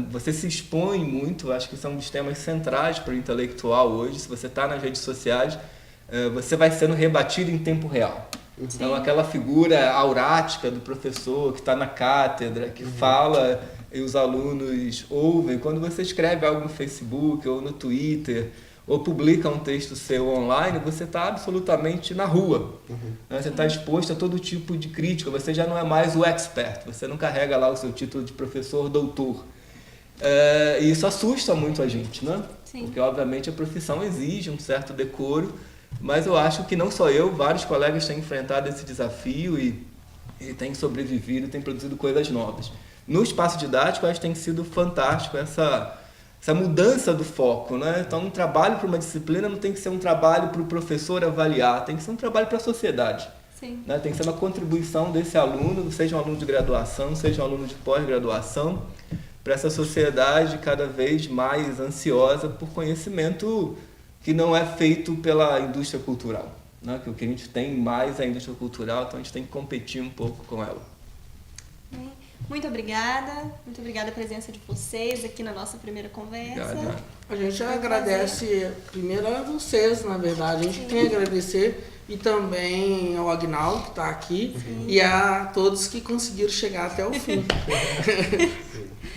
Você se expõe muito, acho que isso é um dos temas centrais para o intelectual hoje. Se você está nas redes sociais, você vai sendo rebatido em tempo real. Então, aquela figura aurática do professor que está na cátedra, que fala e os alunos ouvem. Quando você escreve algo no Facebook ou no Twitter, ou publica um texto seu online, você está absolutamente na rua. Né? Você está exposto a todo tipo de crítica, você já não é mais o expert, você não carrega lá o seu título de professor, doutor. E isso assusta muito a gente, né? Sim. Porque, obviamente, a profissão exige um certo decoro, mas eu acho que não só eu, vários colegas têm enfrentado esse desafio e têm sobrevivido, têm produzido coisas novas. No espaço didático, acho que tem sido fantástico essa mudança do foco, né? Então, um trabalho para uma disciplina não tem que ser um trabalho para o professor avaliar, tem que ser um trabalho para a sociedade. Sim. Né? Tem que ser uma contribuição desse aluno, seja um aluno de graduação, seja um aluno de pós-graduação, para essa sociedade cada vez mais ansiosa por conhecimento que não é feito pela indústria cultural, né? Que o que a gente tem mais é a indústria cultural, então a gente tem que competir um pouco com ela. Muito obrigada a presença de vocês aqui na nossa primeira conversa. Obrigado. A gente agradece primeiro a vocês, na verdade, a gente tem a agradecer, e também ao Agnaldo, que está aqui, e a todos que conseguiram chegar até o fim.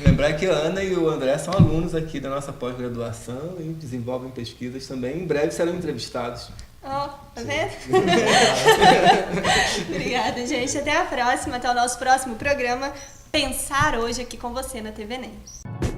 Lembrar que a Ana e o André são alunos aqui da nossa pós-graduação e desenvolvem pesquisas também. Em breve serão entrevistados. Tá vendo? Obrigada, gente. Até a próxima, até o nosso próximo programa Pensar Hoje aqui com você na TV NEM.